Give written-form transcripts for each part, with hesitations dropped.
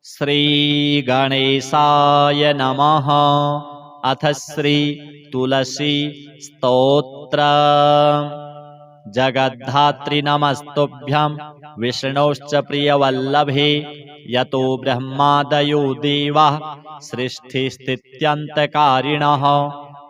श्री गणेशाय नमः। अथ श्री तुलसी स्तोत्र। जगद्धात्री नमस्तुभ्यं विष्णोश्च प्रियवल्लभे। यतो ब्रह्मादयो देवाः सृष्टिस्थित्यन्तकारिणः।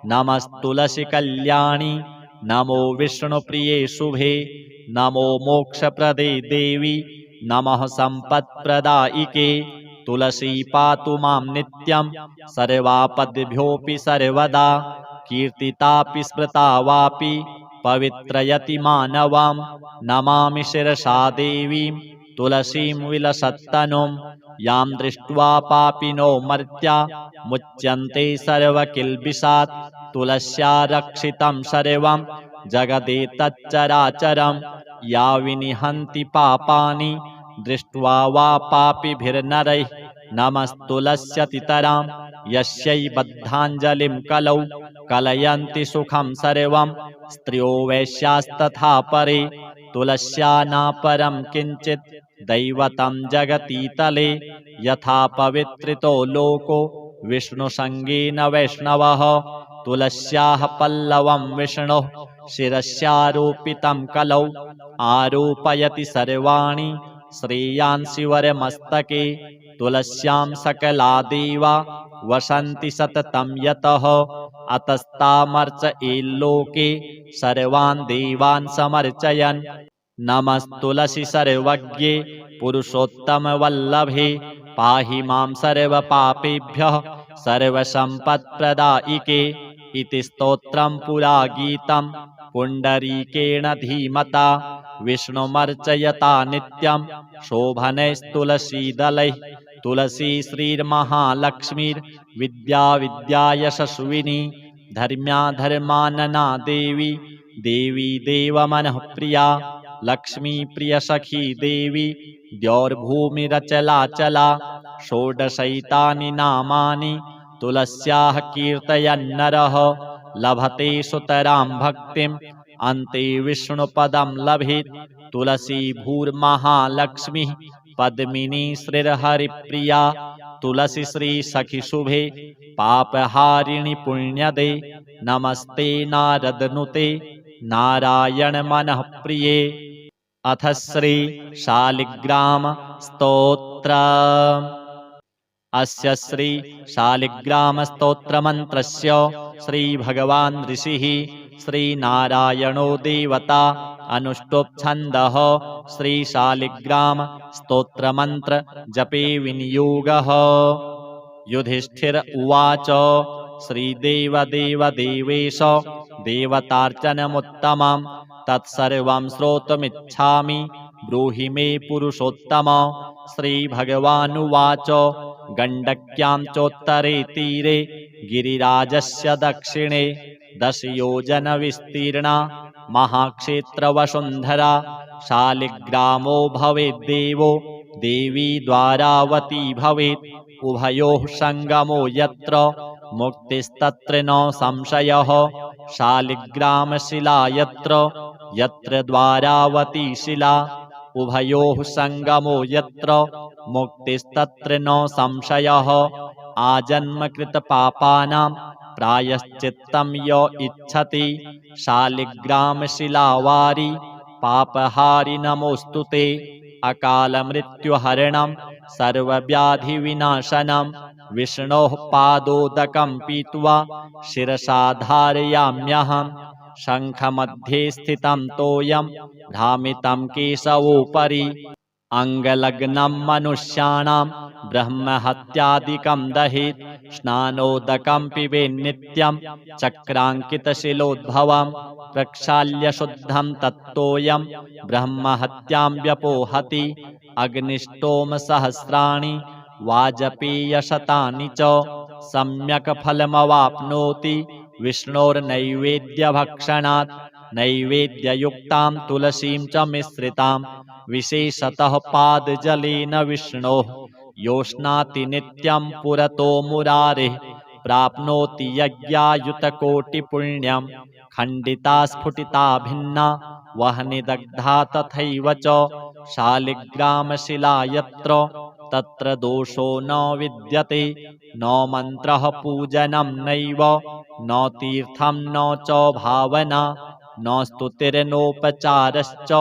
नमस्तुलसी कल्याणी नमो विष्णुप्रिये शुभे। नमो मोक्षप्रदे देवी नमः सम्पत्प्रदायिके। तुलसी पातु मां नित्यं सर्वापद्भ्योऽपि सर्वदा। कीर्तितापि स्मृता वापि पवित्रयति मानवं। नमामि शिरसा देवीं तुलसीं विलसत्तनुं। यां दृष्ट्वा पापिनो मर्त्या मुच्यन्ते सर्वकिल्बिषात्। तुलस्या रक्षितं सर्वं जगदेतच्चराचरं। या विनिहन्ति पापानि दृष्ट्वा वा पापिभिर्नरैः। नमस्तुलस्यतितरां यस्यै बद्धाञ्जलिं कलौ कलयन्ति सुखं सर्वं। स्त्रियो वैश्यास्तथा परे तुलस्या नापरं किञ्चित् दैवतं जगतीतले। यथा पवित्रितो लोको विष्णुसङ्गेन वैष्णवः। तुलस्याः पल्लवं विष्णोः शिरस्यारोपितं कलौ आरोपयति सर्वाणि श्रेयांसि वरमस्तके। तुलस्यां सकला देवा वसन्ति सततं यतः। अतस्तामर्चयेल्लोके सर्वान् देवान् समर्चयन्। नमस्तुलसी सर्वज्ञे पुरुषोत्तमवल्लभे। पाहि मां सर्वपापेभ्यः सर्वसम्पत्प्रदायिके। इति स्तोत्रं पुरा गीतं पुण्डरीकेण धीमता। विष्णुमर्चयता नित्यं शोभनैस्तुलसीदलैः। तुलसी श्रीर्महालक्ष्मीर्विद्या विद्यायशस्विनी। धर्म्या धर्मानना देवी देवी देवमनःप्रिया। लक्ष्मी प्रियसखी देवी द्यौर्भूमिरचलाचला। षोडशैतानि नामानि तुलस्याः कीर्तयन्नरः। लभते सुतरां भक्तिम् अन्ते विष्णुपदं लभेत्। तुलसी भूर्महालक्ष्मीः पद्मिनी श्रीर्हरिप्रिया। तुलसी श्री सखी शुभे पापहारिणि पुण्यदे। नमस्ते नारदनुते नारायण मनः प्रिये। अथ श्री शालिग्राम स्तोत्र। अस्य श्री शालिग्राम स्तोत्रमन्त्रस्य श्री भगवान् ऋषिः श्रीनारायणो देवता अनुष्टुप् छन्दः। श्री शालिग्राम स्तोत्रमन्त्र जपे विनियोगः। युधिष्ठिर उवाच श्रीदेवदेव देवेश देवतार्चनमुत्तमं तत्सर्वं श्रोतुमिच्छामि ब्रूहि मे पुरुषोत्तम। श्रीभगवानुवाच गण्डक्यां चोत्तरे तीरे गिरिराजस्य दक्षिणे 10 योजनविस्तीर्णा महाक्षेत्रवसुन्धरा। शालिग्रामो भवेद्देवो देवी द्वारावती भवेत्। उभयोः सङ्गमो यत्र मुक्तिस्तत्र न संशयः। शालिग्रामशिला यत्र यत्र द्वारावती शिला। उभयोः सङ्गमो यत्र मुक्तिस्तत्र न संशयः। आजन्मकृतपापानां प्रायश्चित्तं य इच्छति शालिग्रामशिलावारि पापहारि नमोऽस्तु ते। अकालमृत्युहरणं सर्वव्याधिविनाशनं विष्णोः पादोदकं पीत्वा शिरसा धारयाम्यहं। शङ्खमध्ये स्थितं तोयं भ्रामितं केशवोपरि। अङ्गलग्नं मनुष्याणां ब्रह्महत्यादिकं दहेत्। स्नानोदकं पिबेन्नित्यं चक्राङ्कितशिलोद्भवं। प्रक्षाल्य शुद्धं तत्तोयं ब्रह्महत्यां व्यपोहति। अग्निष्टोमसहस्राणि वाजपेयशतानि च सम्यक् फलमवाप्नोति विष्णोर्नैवेद्यभक्षणात्। नैवेद्ययुक्तां तुलसीं च मिश्रितां विशेषतः पादजलेन विष्णोः योष्णाति नित्यं पुरतो मुरारेः। प्राप्नोति यज्ञायुतकोटिपुण्यं। खण्डिता स्फुटिता भिन्ना वह्निदग्धा तथैव च। शालिग्रामशिला यत्र तत्र दोषो न विद्यते न मन्त्रः पूजनं नैव न तीर्थं न च भावना न स्तुतिर्नोपचारश्च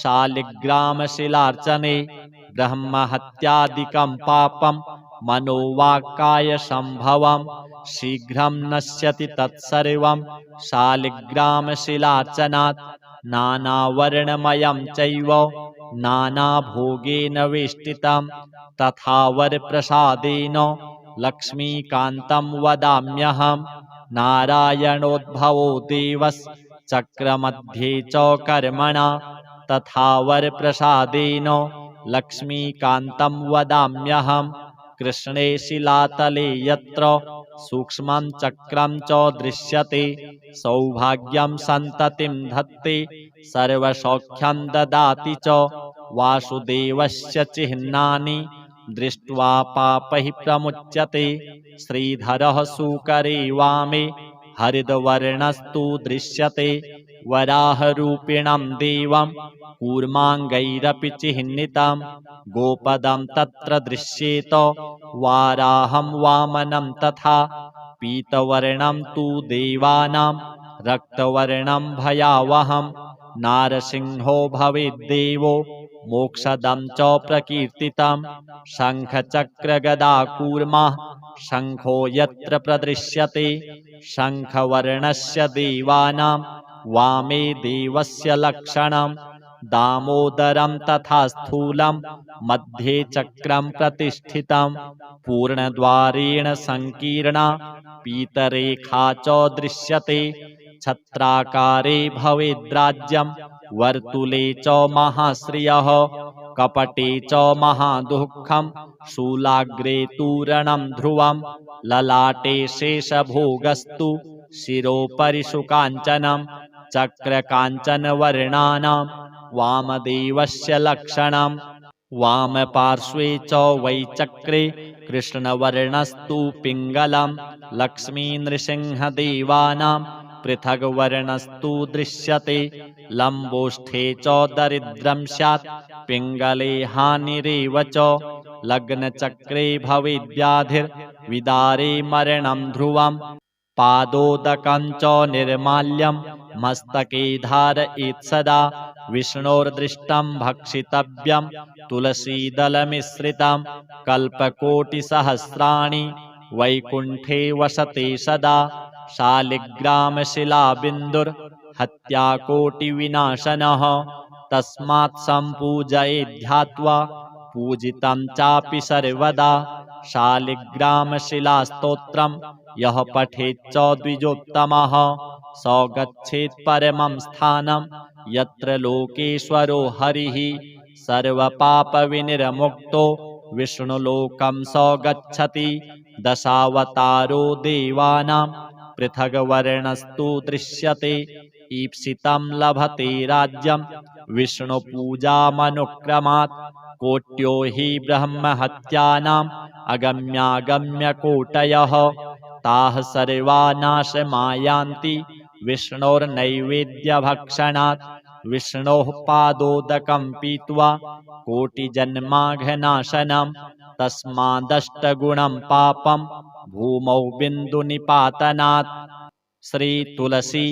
शालिग्रामशिलार्चने ब्रह्महत्यादिकं पापं मनोवाक्कायसम्भवं शीघ्रं नश्यति तत्सर्वं शालिग्रामशिलार्चनात् नानावर्णमयं चैव नानाभोगेन वेष्टितं तथा वरप्रसादेन लक्ष्मीकान्तं वदाम्यहं नारायणोद्भवो देवश्चक्रमध्ये च कर्मणा तथा वरप्रसादेन लक्ष्मीकान्तं वदाम्यहं कृष्णे शिलातले यत्र सूक्ष्मं चक्रं च दृश्यते सौभाग्यं सन्ततिं धत्ते सर्वसौख्यं ददाति च वासुदेवस्य चिह्नानि दृष्ट्वा पापैः प्रमुच्यते श्रीधरः सूकरे वामे हरिद्वर्णस्तु दृश्यते वराहरूपिणं देवं कूर्माङ्गैरपि चिह्नितं गोपदं तत्र दृश्येत वाराहं वामनं तथा पीतवर्णं तु देवानां रक्तवर्णं भयावहं नारसिंहो भवेद्देवो मोक्षदं च प्रकीर्तितं शङ्खचक्रगदाकूर्मा शङ्खो यत्र प्रदृश्यते शङ्खवर्णस्य देवानां वामे देवस्य लक्षणं दामोदरं तथा स्थूलं मध्ये चक्रं प्रतिष्ठितं पूर्णद्वारेण संकीर्णा पीतरेखा च दृश्यते छत्राकारे भवेद्राज्यं वर्तुले च महाश्रियः कपटे च महादुःखं शूलाग्रे तूरणं ध्रुवं ललाटे शेषभोगस्तु शिरोपरि सुकाञ्चनं चक्रकाञ्चनवर्णानां वामदेवस्य लक्षणं वामपार्श्वे च वै चक्रे कृष्णवर्णस्तु पिङ्गलं लक्ष्मीनृसिंहदेवानां पृथग्वर्णस्तु दृश्यते लम्बोष्ठे च दरिद्रं स्यात् पिङ्गले हानिरेव च लग्नचक्रे भवेद्व्याधिर्विदारे मरणं ध्रुवं पादोदकं च निर्माल्यं मस्तके धारयेत् सदा विष्णोर्दृष्टं भक्षितव्यं तुलसीदलमिश्रितं कल्पकोटिसहस्राणि वैकुण्ठे वसते सदा शालिग्रामशिलाबिन्दुर्हत्याकोटिविनाशनः तस्मात् सम्पूजयेत् ध्यात्वा पूजितं चापि सर्वदा शालिग्रामशिलास्तोत्रं यः पठेच्च द्विजोत्तमः स गच्छेत् परमं स्थानं यत्र लोकेश्वरो हरिः सर्वपापविनिर्मुक्तो विष्णुलोकं स गच्छति दशावतारो देवानां पृथग्वर्णस्तु दृश्यते ईप्सितं लभते राज्यं विष्णुपूजामनुक्रमात् कोट्यो हि ब्रह्महत्यानाम् अगम्यागम्यकोटयः ताः सर्वा नाशमायान्ति विष्णोर्नैवेद्यभक्षणात् विष्णोः पादोदकं पीत्वा कोटिजन्माघनाशनं तस्मादष्टगुणं पापं भूमौ बिन्दुनिपातनात् श्री तुलसी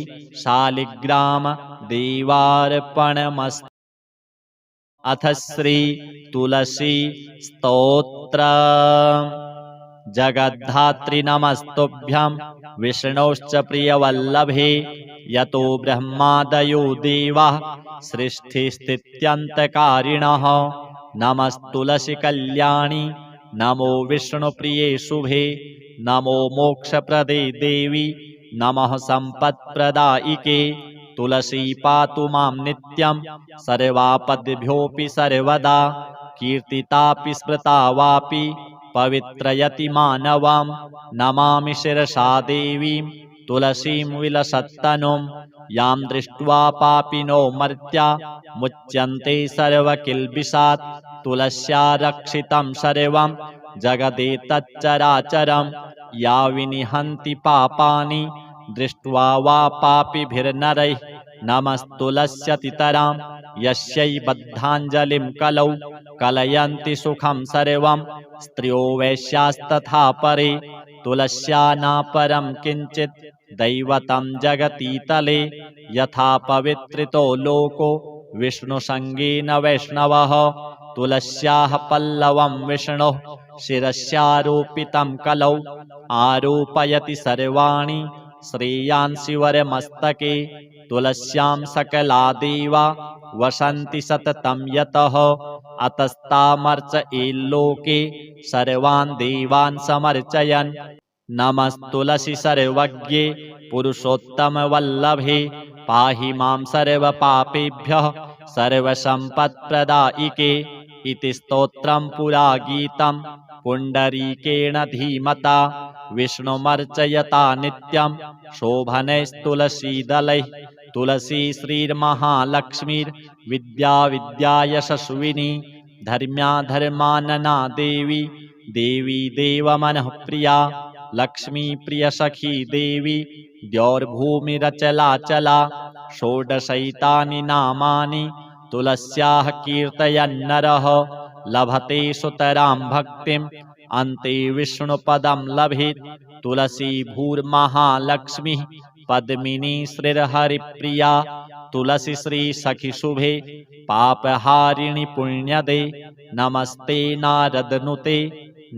शालिग्राम देवार्पणमस्तु। अथ श्री तुलसी स्तोत्र। जगद्धात्री नमस्तुभ्यं विष्णोश्च प्रियवल्लभे यतो ब्रह्मादयो देवाः सृष्टिस्थित्यन्तकारिणः नमस्तुलसी कल्याणी नमो विष्णुप्रिये शुभे नमो मोक्षप्रदे देवी नमः सम्पत्प्रदायिके तुलसी पातु मां नित्यं सर्वापद्भ्योऽपि सर्वदा कीर्तितापि स्मृता वापि पवित्रयति मानवं नमामि शिरसा देवीं तुलसीं विलसत्तनुं यां दृष्ट्वा पापिनो मर्त्या मुच्यन्ते सर्वकिल्बिषात् तुलस्या रक्षितं सर्वं जगदेतच्चराचरं या विनिहन्ति पापानि दृष्ट्वा वा पापिभिर्नरैः नमस्तुलस्यतितरां यस्यै बद्धाञ्जलिं कलौ कलयन्ति सुखं सर्वं स्त्रियो वैश्यास्तथा परे तुलस्या नापरं किञ्चित् दैवतं जगतीतले यथा पवित्रितो लोको विष्णुसङ्गेन वैष्णवः तुलस्याः पल्लवं विष्णोः शिरस्यारोपितं कलौ आरोपयति सर्वाणि श्रेयांसि वरमस्तके तुलस्यां सकला देवा वसन्ति सततं यतः अतस्तामर्चयेल्लोके सर्वान् देवान् समर्चयन् नमस्तुलसी सर्वज्ञे पुरुषोत्तमवल्लभे पाहि मां सर्वपापेभ्यः सर्वसम्पत्प्रदायिके इति स्तोत्रं पुरा गीतं पुण्डरीकेण धीमता विष्णुमर्चयता नित्यं शोभनैस्तुलसीदलैः तुलसी श्रीर्महालक्ष्मीर्विद्या विद्यायशस्विनी धर्म्या धर्मानना देवी देवी देवमनःप्रिया लक्ष्मी प्रियसखी देवी द्यौर्भूमिरचलाचला षोडशैतानि नामानि तुलस्याः कीर्तयन्नरः लभते सुतरां भक्तिम् अन्ते विष्णुपदं लभेत् तुलसी भूर्महालक्ष्मीः पद्मिनी श्रीर्हरिप्रिया तुलसी श्रीसखिशुभे पापहारिणि पुण्यदे नमस्ते नारदनुते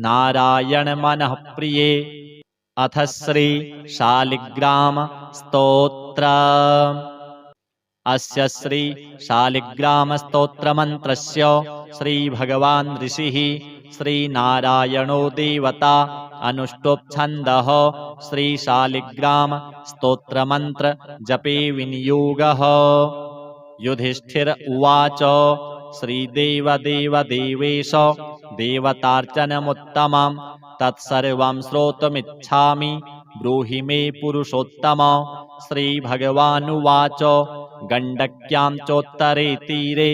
नारायण मनः प्रिये। अथ श्री शालिग्राम स्तोत्र। अस्य श्री शालिग्राम स्तोत्र मंत्रस्य श्री भगवान् ऋषिः श्रीनारायणो देवता अनुष्टुप् छन्दः श्री शालिग्राम स्तोत्र मंत्र जपे विनियोगः। युधिष्ठिर उवाच श्रीदेवदेवदेवेश देवतार्चनमुत्तमं तत्सर्वं श्रोतुमिच्छामि ब्रूहि मे पुरुषोत्तम। श्रीभगवानुवाच गण्डक्यां चोत्तरे तीरे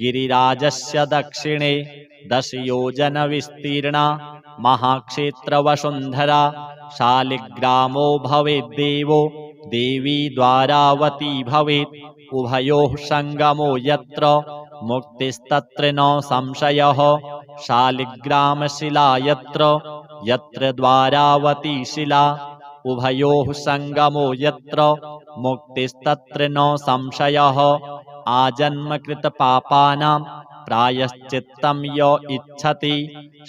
गिरिराजस्य दक्षिणे 10 योजनविस्तीर्णा महाक्षेत्रवसुन्धरा शालिग्रामो भवेद्देवो देवी द्वारावती भवेत् उभयोः सङ्गमो यत्र मुक्तिस्तत्र न संशयः शालिग्रामशिला यत्र यत्र द्वारावती शिला उभयोः सङ्गमो यत्र मुक्तिस्तत्र न संशयः आजन्मकृतपापानां प्रायश्चित्तं य इच्छति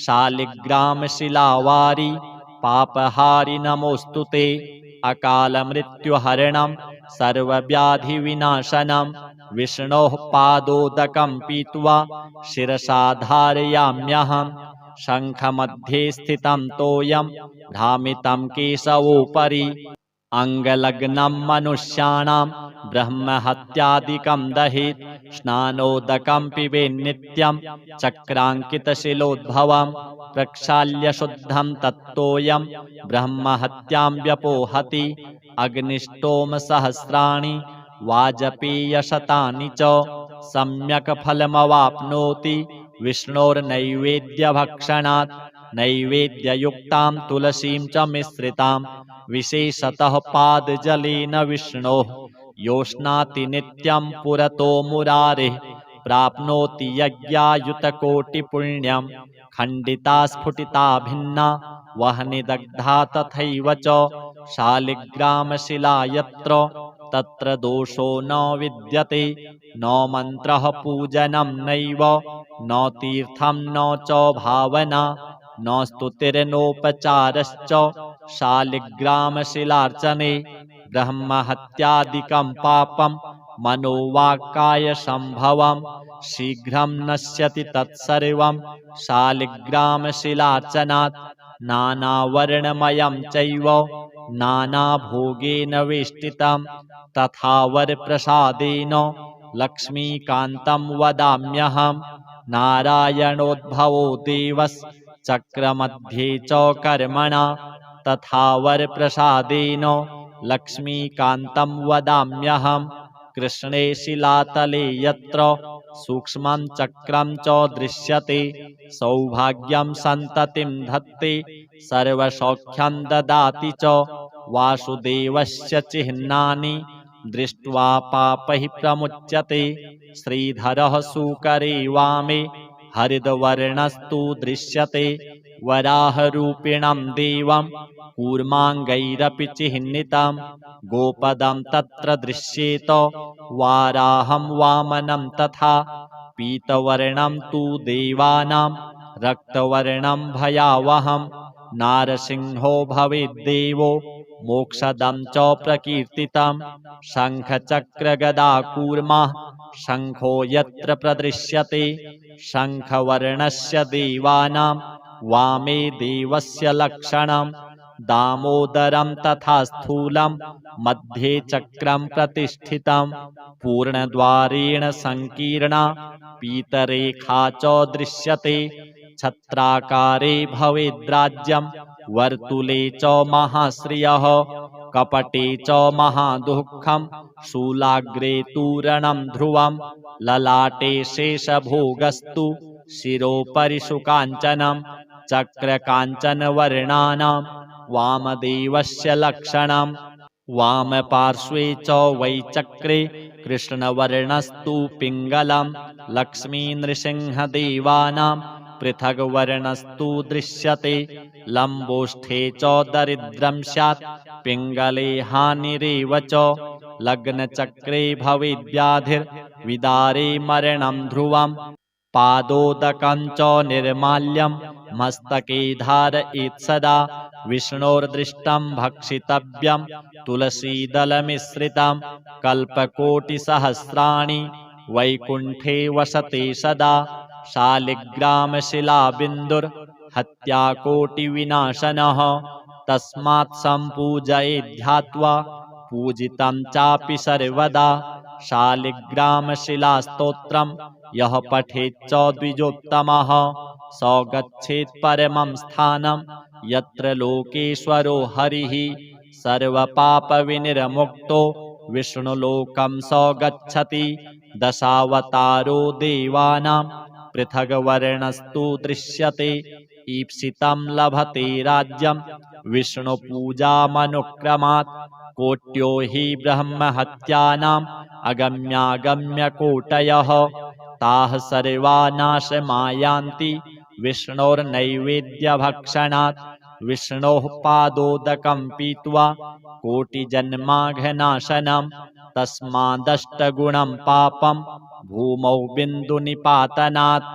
शालिग्रामशिलावारि पापहारि नमोऽस्तु ते अकालमृत्युहरणं सर्वव्याधिविनाशनं विष्णोः पादोदकं पीत्वा शिरसा धारयाम्यहं शङ्खमध्ये स्थितं तोयं भ्रामितं केशवोपरि अङ्गलग्नं मनुष्याणां ब्रह्महत्यादिकं दहेत् स्नानोदकं पिबेन्नित्यं चक्राङ्कितशिलोद्भवं प्रक्षाल्य शुद्धं तत्तोयं ब्रह्महत्यां व्यपोहति अग्निष्टोमसहस्राणि वाजपेयशतानि च सम्यक् फलमवाप्नोति विष्णोर्नैवेद्यभक्षणात् नैवेद्ययुक्तां तुलसीं च मिश्रितां विशेषतः पादजलेन विष्णोः योष्णाति नित्यं पुरतो मुरारेः प्राप्नोति यज्ञायुतकोटिपुण्यं खण्डिता स्फुटिता भिन्ना वह्निदग्धा तथैव च शालिग्रामशिला यत्र तत्र दोषो न विद्यते न मन्त्रः पूजनं नैव न तीर्थं न च भावना न स्तुतिर्नोपचारश्च शालिग्रामशिलार्चने ब्रह्महत्यादिकं पापं मनोवाक्कायसम्भवं शीघ्रं नश्यति तत्सर्वं शालिग्रामशिलार्चनात् नानावर्णमयं चैव नानाभोगेन वेष्टितं तथा वरप्रसादेन लक्ष्मीकान्तं वदाम्यहं नारायणोद्भवो देवश्चक्रमध्ये च कर्मणा तथा वरप्रसादेन लक्ष्मीकान्तं वदाम्यहं कृष्णे शिलातले यत्र सूक्ष्मं चक्रं च दृश्यते सौभाग्यं सन्ततिं धत्ते सर्वसौख्यं ददाति च वासुदेवस्य चिह्नानि दृष्ट्वा पापैः प्रमुच्यते श्रीधरः सूकरे वामे हरिद्वर्णस्तु दृश्यते वराहरूपिणं देवं कूर्माङ्गैरपि चिह्नितं गोपदं तत्र दृश्येत वाराहं वामनं तथा पीतवर्णं तु देवानां रक्तवर्णं भयावहं नारसिंहो भवेद्देवो मोक्षदं च प्रकीर्तितं शङ्खचक्रगदाकूर्मः शङ्खो यत्र प्रदृश्यते शङ्खवर्णस्य देवानां वामे देवस्य लक्षणं दामोदरं तथा स्थूलं मध्ये चक्रं प्रतिष्ठितं पूर्णद्वारेण संकीर्णा पीतरेखा च दृश्यते छत्राकारे भवेद्राज्यं वर्तुले च महाश्रियः कपटे च महादुःखं शूलाग्रे तूरणं ध्रुवं ललाटे शेषभोगस्तु शिरोपरि शुकाञ्चनं चक्रकाञ्चनवर्णानां वामदेवस्य लक्षणं वामपार्श्वे च वै चक्रे कृष्णवर्णस्तु पिङ्गलं लक्ष्मीनृसिंहदेवानां पृथग्वर्णस्तु दृश्यते लम्बोष्ठे च दरिद्रं स्यात् पिङ्गले हानिरेव च लग्नचक्रे भवेद्व्याधिर्विदारे मरणं ध्रुवं पादोदकं च निर्माल्यं मस्तके धारयेत् सदा विष्णोर्दृष्टं भक्षितव्यं तुलसीदलमिश्रितं कल्पकोटिसहस्राणि वैकुण्ठे वसते सदा शालिग्रामशिलाबिन्दुर्हत्याकोटिविनाशनः तस्मात् सम्पूजयेद्ध्यात्वा पूजितं चापि सर्वदा शालिग्रामशिलास्तोत्रं यः पठेच्च द्विजोत्तमः स गच्छेत् परमं स्थानं यत्र लोकेश्वरो हरिः सर्वपापविनिर्मुक्तो विष्णुलोकं स गच्छति दशावतारो देवानां पृथग्वर्णस्तु दृश्यते ईप्सितं लभते राज्यं विष्णुपूजामनुक्रमात् कोट्यो हि ब्रह्महत्यानाम् अगम्यागम्यकोटयः ताः सर्वा नाशमायान्ति विष्णोर्नैवेद्यभक्षणात् विष्णोः पादोदकं पीत्वा कोटिजन्माघनाशनं तस्मादष्टगुणं पापं भूमौ बिन्दुनिपातनात्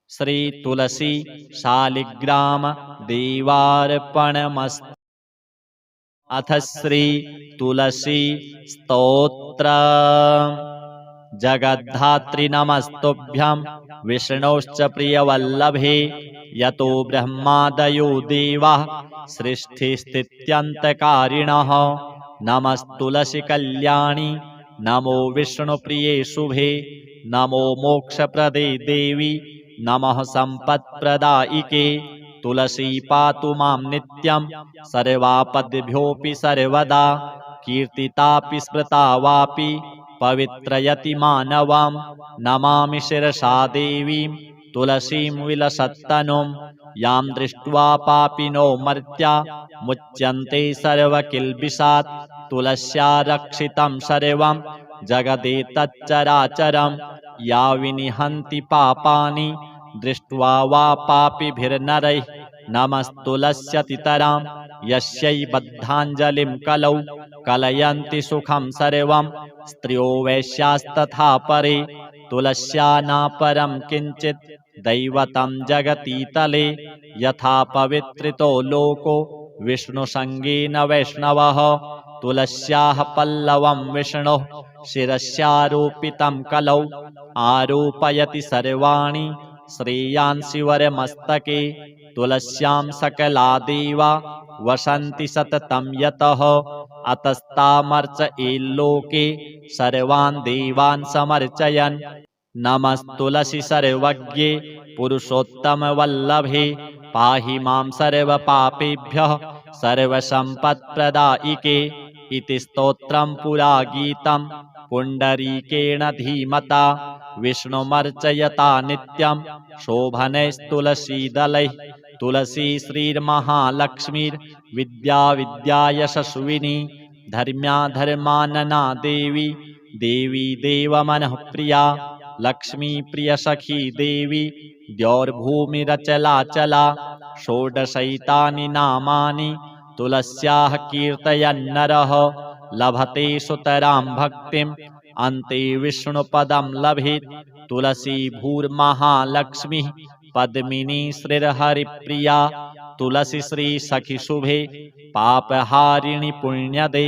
श्री तुलसी शालिग्राम देवार्पणमस्तु। अथ श्री तुलसी स्तोत्र। जगद्धात्री नमस्तुभ्यं विष्णोश्च प्रियवल्लभे यतो ब्रह्मादयो देवाः सृष्टिस्थित्यन्तकारिणः नमस्तुलसी कल्याणी नमो विष्णुप्रिये शुभे नमो मोक्षप्रदे देवी नमः सम्पत्प्रदायिके तुलसी पातु मां नित्यं सर्वापद्भ्योऽपि सर्वदा कीर्तितापि स्मृता वापि पवित्रयति मानवां नमामि शिरसा देवीं तुलसीं विलसत्तनुं यां दृष्ट्वा पापिनो मर्त्या मुच्यन्ते सर्वकिल्बिषात् तुलस्या रक्षितं सर्वं जगदेतच्चराचरं या विनिहन्ति पापानि दृष्ट्वा वा पापिभिर्नरैः नमस्तुलस्यतितरां यस्यै बद्धाञ्जलिं कलौ कलयन्ति सुखं सर्वं स्त्रियो वैश्यास्तथा परे तुलस्या नापरं किञ्चित् दैवतं जगतीतले यथा पवित्रितो लोको विष्णुसङ्गेन वैष्णवः तुलस्याः पल्लवं विष्णोः शिरस्यारोपितं कलौ आरोपयति सर्वाणि श्रेयांसि वरमस्तके तुलस्यां सकला देवा वसन्ति सततं यतः अतस्तामर्चयेल्लोके सर्वान् देवान् समर्चयन् नमस्तुलसी सर्वज्ञे पुरुषोत्तमवल्लभे पाहि मां सर्वपापेभ्यः सर्वसम्पत्प्रदायिके इति स्तोत्रं पुरा गीतं पुण्डरीकेण धीमता विष्णुमर्चयता नित्यं शोभनैस्तुलसीदलैः तुलसी श्रीर्महालक्ष्मीर्विद्या विद्यायशस्विनी धर्म्या धर्मानना देवी देवी देवमनःप्रिया लक्ष्मी प्रिय सखी देवी द्यौर्भूमिरचलाचला षोडशैतानि नामानि तुलस्याः कीर्तयन्नरः लभते सुतरां भक्तिम् अन्ते विष्णुपदं लभेत् तुलसी भूर्महालक्ष्मीः पद्मिनी श्रीर्हरिप्रिया तुलसी श्री सखी शुभे पापहारिणि पुण्यदे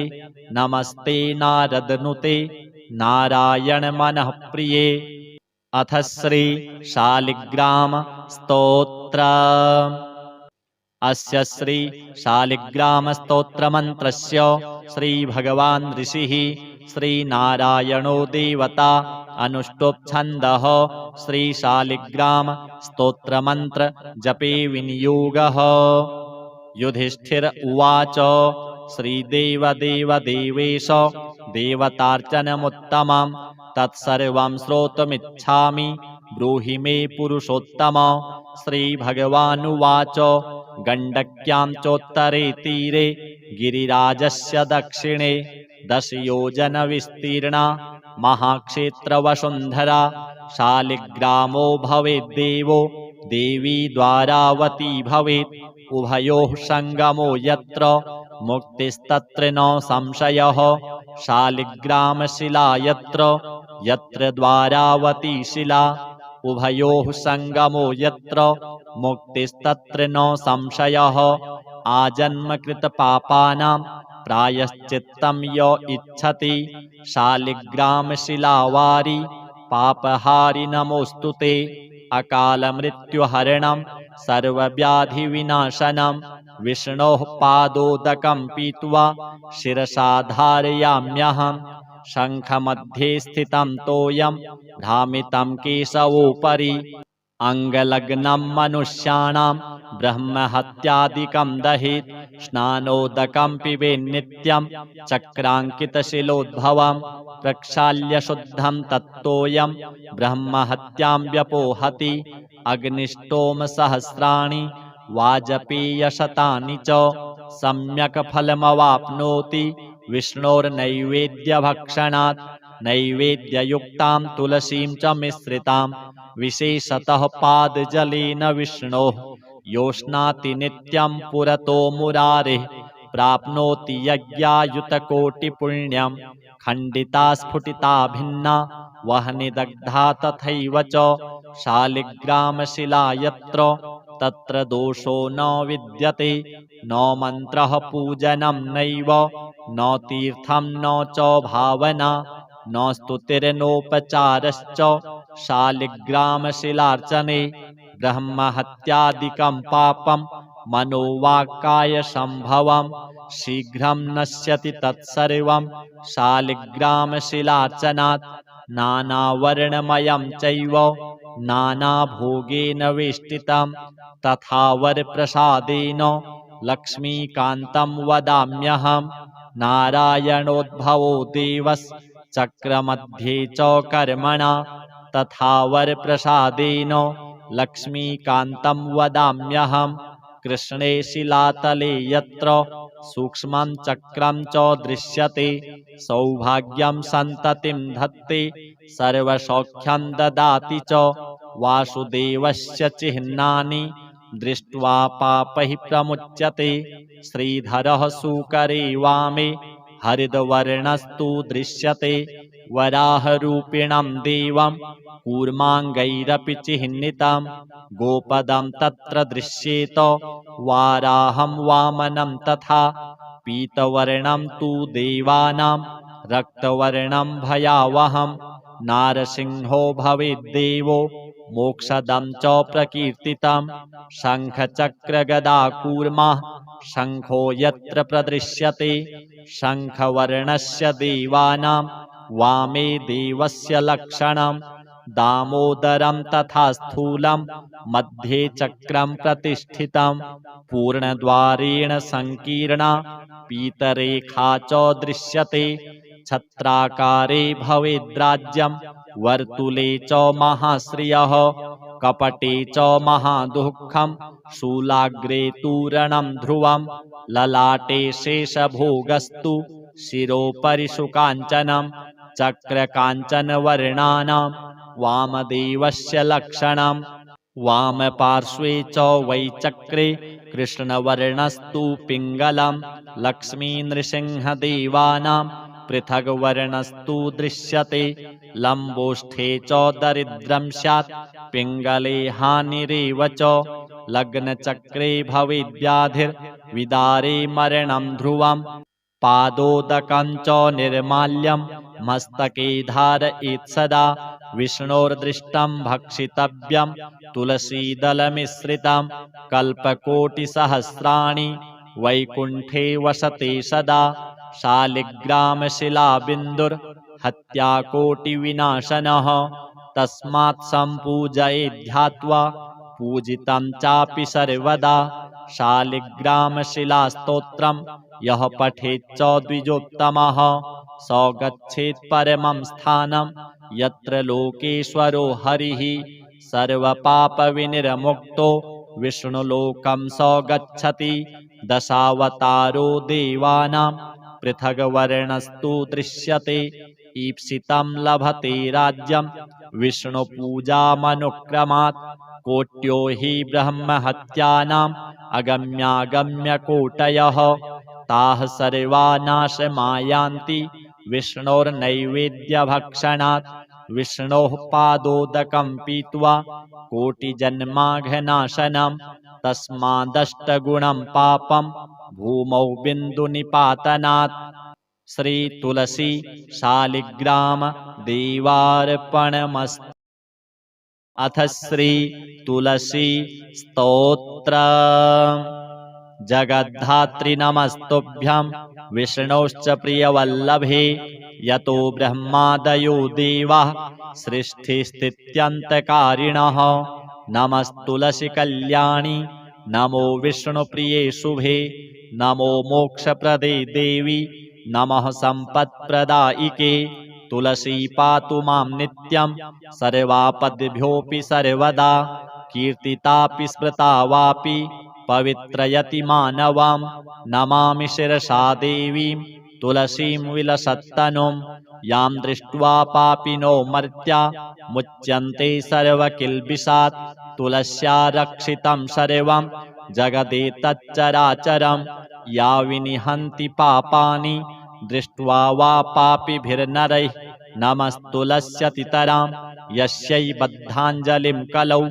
नमस्ते नारदनुते नारायण मनः प्रिये। अथ श्री शालिग्राम स्तोत्र। अस्य श्री शालिग्राम स्तोत्र मंत्रस्य श्री भगवान् ऋषिः श्री नारायणो देवता अनुष्टुप् छन्दः श्री शालिग्राम स्तोत्र मंत्र जपे विनियोगः। युधिष्ठिर उवाच श्रीदेव देव देवेश देवतार्चनमुत्तमं तत्सर्वं श्रोतुमिच्छामि ब्रूहि मे पुरुषोत्तम। श्रीभगवानुवाच गण्डक्यां चोत्तरे तीरे गिरिराजस्य दक्षिणे 10 योजन विस्तीर्णा महाक्षेत्रवसुन्धरा शालिग्रामो भवेद्देवो देवी द्वारावती भवेत् उभयोः संगमो यत्र मुक्तिस्तत्र न संशयः शालिग्रामशिला यत्र यत्र द्वारावती शिला उभयोः संगमो यत्र मुक्तिस्तत्र न संशयः आजन्मकृत पापानां प्रायश्चित्तं य इच्छति शालिग्रामशिलावारि पापहारि नमोस्तुते अकालमृत्युहरणं सर्वव्याधिविनाशनं विष्णोः पादोदकं पीत्वा शिरसा धारयाम्यहम् शङ्खमध्ये स्थितं तोयं भ्रामितं केशवोपरि अङ्गलग्नं मनुष्याणां ब्रह्महत्यादिकं दहेत् स्नानोदकं पिबेन्नित्यं चक्राङ्कितशिलोद्भवं प्रक्षाल्य शुद्धं तत्तोयं ब्रह्महत्यां व्यपोहति अग्निष्टोमसहस्राणि वाजपेयशतानि च सम्यक् फलमवाप्नोति विष्णोर्नैवेद्यभक्षणात् नैवेद्ययुक्तां तुलसीं च मिश्रितां विशेषतः पादजलेन विष्णोः योष्णाति नित्यं पुरतो मुरारेः प्राप्नोति यज्ञायुतकोटिपुण्यं खण्डिता स्फुटिता भिन्ना वह्निदग्धा तथैव च शालिग्रामशिला यत्र तत्र दोषो न विद्यते न मन्त्रः पूजनं नैव न तीर्थं न च भावना न स्तुतिर्नोपचारश्च शालिग्रामशिलार्चने ब्रह्महत्यादिकं पापं मनोवाक्कायसम्भवं शीघ्रं नश्यति तत्सर्वं शालिग्रामशिलार्चनात् नानावर्णमयं चैव नानाभोगेन वेष्टितं तथा वरप्रसादेन लक्ष्मीकान्तं वदाम्यहम् नारायणोद्भवो देवश्चक्रमध्ये च कर्मणा तथा वरप्रसादेन लक्ष्मीकान्तं वदाम्यहम् कृष्णे शिलातले यत्र सूक्ष्मं चक्रं च दृश्यते सौभाग्यं सन्ततिं धत्ते सर्वसौख्यं ददाति च वासुदेवस्य चिह्नानि दृष्ट्वा पापैः प्रमुच्यते श्रीधरः सुकरे वामे हरिद्वर्णस्तु दृश्यते वराहरूपिणं देवं कूर्माङ्गैरपि चिह्नितं गोपदं तत्र दृश्येत वाराहं वामनं तथा पीतवर्णं तु देवानां रक्तवर्णं भयावहं नारसिंहो भवेद्देवो मोक्षदं च प्रकीर्तितं शङ्खचक्रगदाकूर्मः शङ्खो यत्र प्रदृश्यते शङ्खवर्णस्य देवानां वामे देवस्य लक्षणं दामोदरं तथा स्थूलं मध्ये चक्रं प्रतिष्ठितं पूर्णद्वारेण संकीर्णा पीतरेखा च दृश्यते छत्राकारे भवेद्राज्यं वर्तुले च महाश्रियः कपटे च महादुःखं शूलाग्रे तूरणं ध्रुवं ललाटे शेषभोगस्तु शिरोपरि सुकाञ्चनं चक्रकाञ्चनवर्णानां वामदेवस्य लक्षणम् वामपार्श्वे च वै चक्रे कृष्णवर्णस्तु पिङ्गलं लक्ष्मीनृसिंहदेवानां पृथग्वर्णस्तु दृश्यते लम्बोष्ठे च दरिद्रं स्यात् पिङ्गले हानिरेव च लग्नचक्रे भवेद्व्याधिर्विदारे मरणं ध्रुवम् पादोदकं च निर्माल्यं मस्तके धारयेत् सदा विष्णोर्दृष्टं भक्षितव्यं तुलसीदलमिश्रितं कल्पकोटिसहस्राणि वैकुण्ठे वसते सदा शालिग्रामशिलाबिन्दुर्हत्याकोटिविनाशनः तस्मात् सम्पूजयेत् ध्यात्वा पूजितं चापि सर्वदा शालिग्रामशिलास्तोत्रम् यः पठेच्च द्विजोत्तमः स गच्छेत् परमं स्थानं यत्र लोकेश्वरो हरिः सर्वपापविनिर्मुक्तो विष्णुलोकं स गच्छति दशावतारो देवानां पृथग्वर्णस्तु दृश्यते ईप्सितं लभते राज्यं विष्णुपूजामनुक्रमात् कोट्यो हि ब्रह्महत्यानाम् अगम्यागम्यकोटयः ताः सर्वा नाशमायान्ति विष्णोर्नैवेद्यभक्षणात् विष्णोः पादोदकं पीत्वा कोटिजन्माघनाशनं तस्मादष्टगुणं पापं भूमौ बिन्दुनिपातनात् श्री तुलसी शालिग्राम देवार्पणमस्तु। अथ श्री तुलसी स्तोत्र जगद्धात्री नमस्तुभ्यं विष्णोश्च प्रियवल्लभे यतो ब्रह्मादयो देवाः सृष्टिस्थित्यन्तकारिणः नमस्तुलसी कल्याणी नमो विष्णुप्रिये शुभे नमो मोक्षप्रदे देवी नमः सम्पत्प्रदायिके तुलसी पातु मां नित्यं सर्वापद्भ्योऽपि सर्वदा कीर्तितापि स्मृता वापि पवित्रयति मानवं नमामि शिरसा देवीं तुलसीं विलसत्तनुं यां दृष्ट्वा पापिनो मर्त्या मुच्यन्ते सर्वकिल्बिषात् तुलस्या रक्षितं सर्वं जगदेतच्चराचरं या विनिहन्ति पापानि दृष्ट्वा वा पापिभिर्नरैः नमस्तुलस्यतितरां यस्यै बद्धाञ्जलिं कलौ